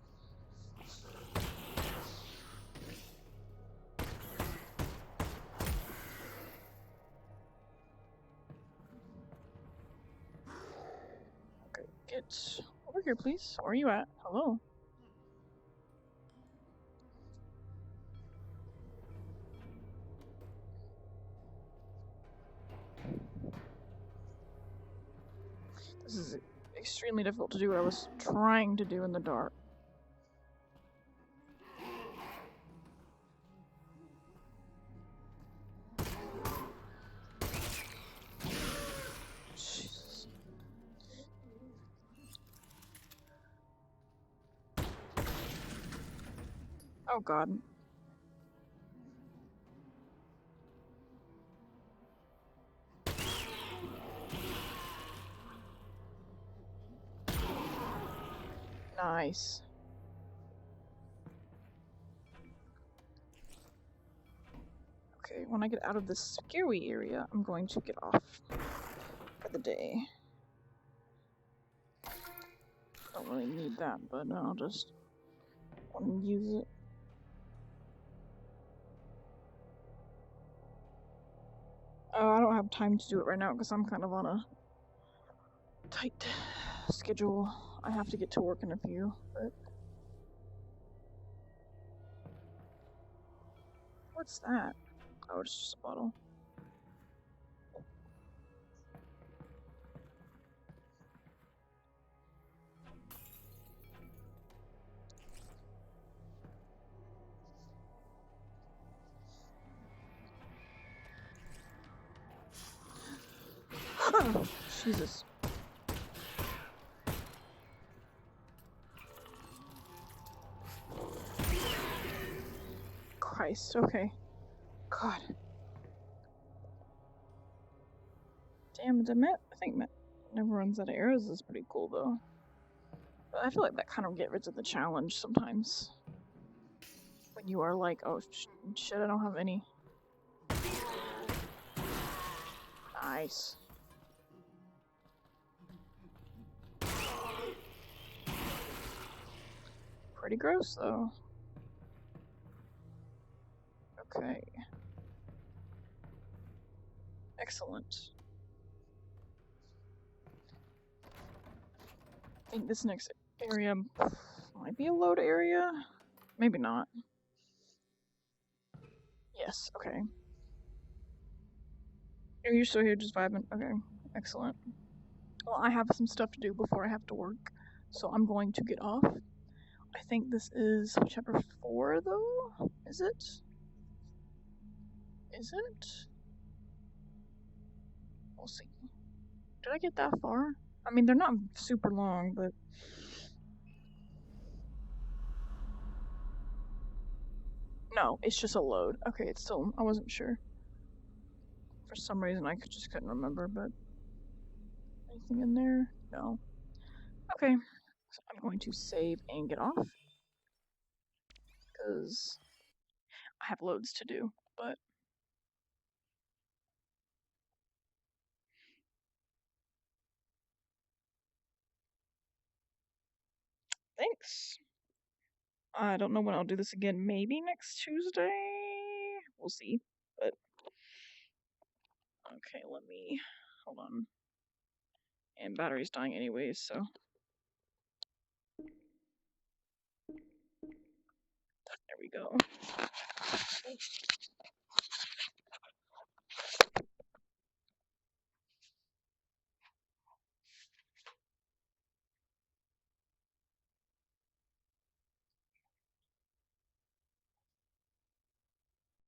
Okay, get over here, please. Where are you at? Hello? This is extremely difficult to do what I was trying to do in the dark. Jesus. Oh god. Nice. Okay, when I get out of this scary area, I'm going to get off for the day. Don't really need that, but I'll just want to use it. Oh, I don't have time to do it right now because I'm kind of on a tight schedule. I have to get to work in a few, but... What's that? Oh, it's just a bottle. Jesus. Christ, okay. God. Damn, I think Matt never runs out of arrows is pretty cool, though. But I feel like that kind of gets rid of the challenge sometimes. When you are like, oh shit, I don't have any. Nice. Pretty gross, though. Okay. Excellent. I think this next area might be a load area. Maybe not. Yes, okay. Are you still here just vibing? Okay, excellent. Well, I have some stuff to do before I have to work, so I'm going to get off. I think this is chapter 4, though? Is it? Is it? We'll see. Did I get that far? I mean, they're not super long, but... No, it's just a load. Okay, it's still... I wasn't sure. For some reason, I just couldn't remember, but... Anything in there? No. Okay. So I'm going to save and get off. Because I have loads to do, but... Thanks. I don't know when I'll do this again. Maybe next Tuesday? We'll see. But... Okay, let me... Hold on. And battery's dying anyways, so... There we go.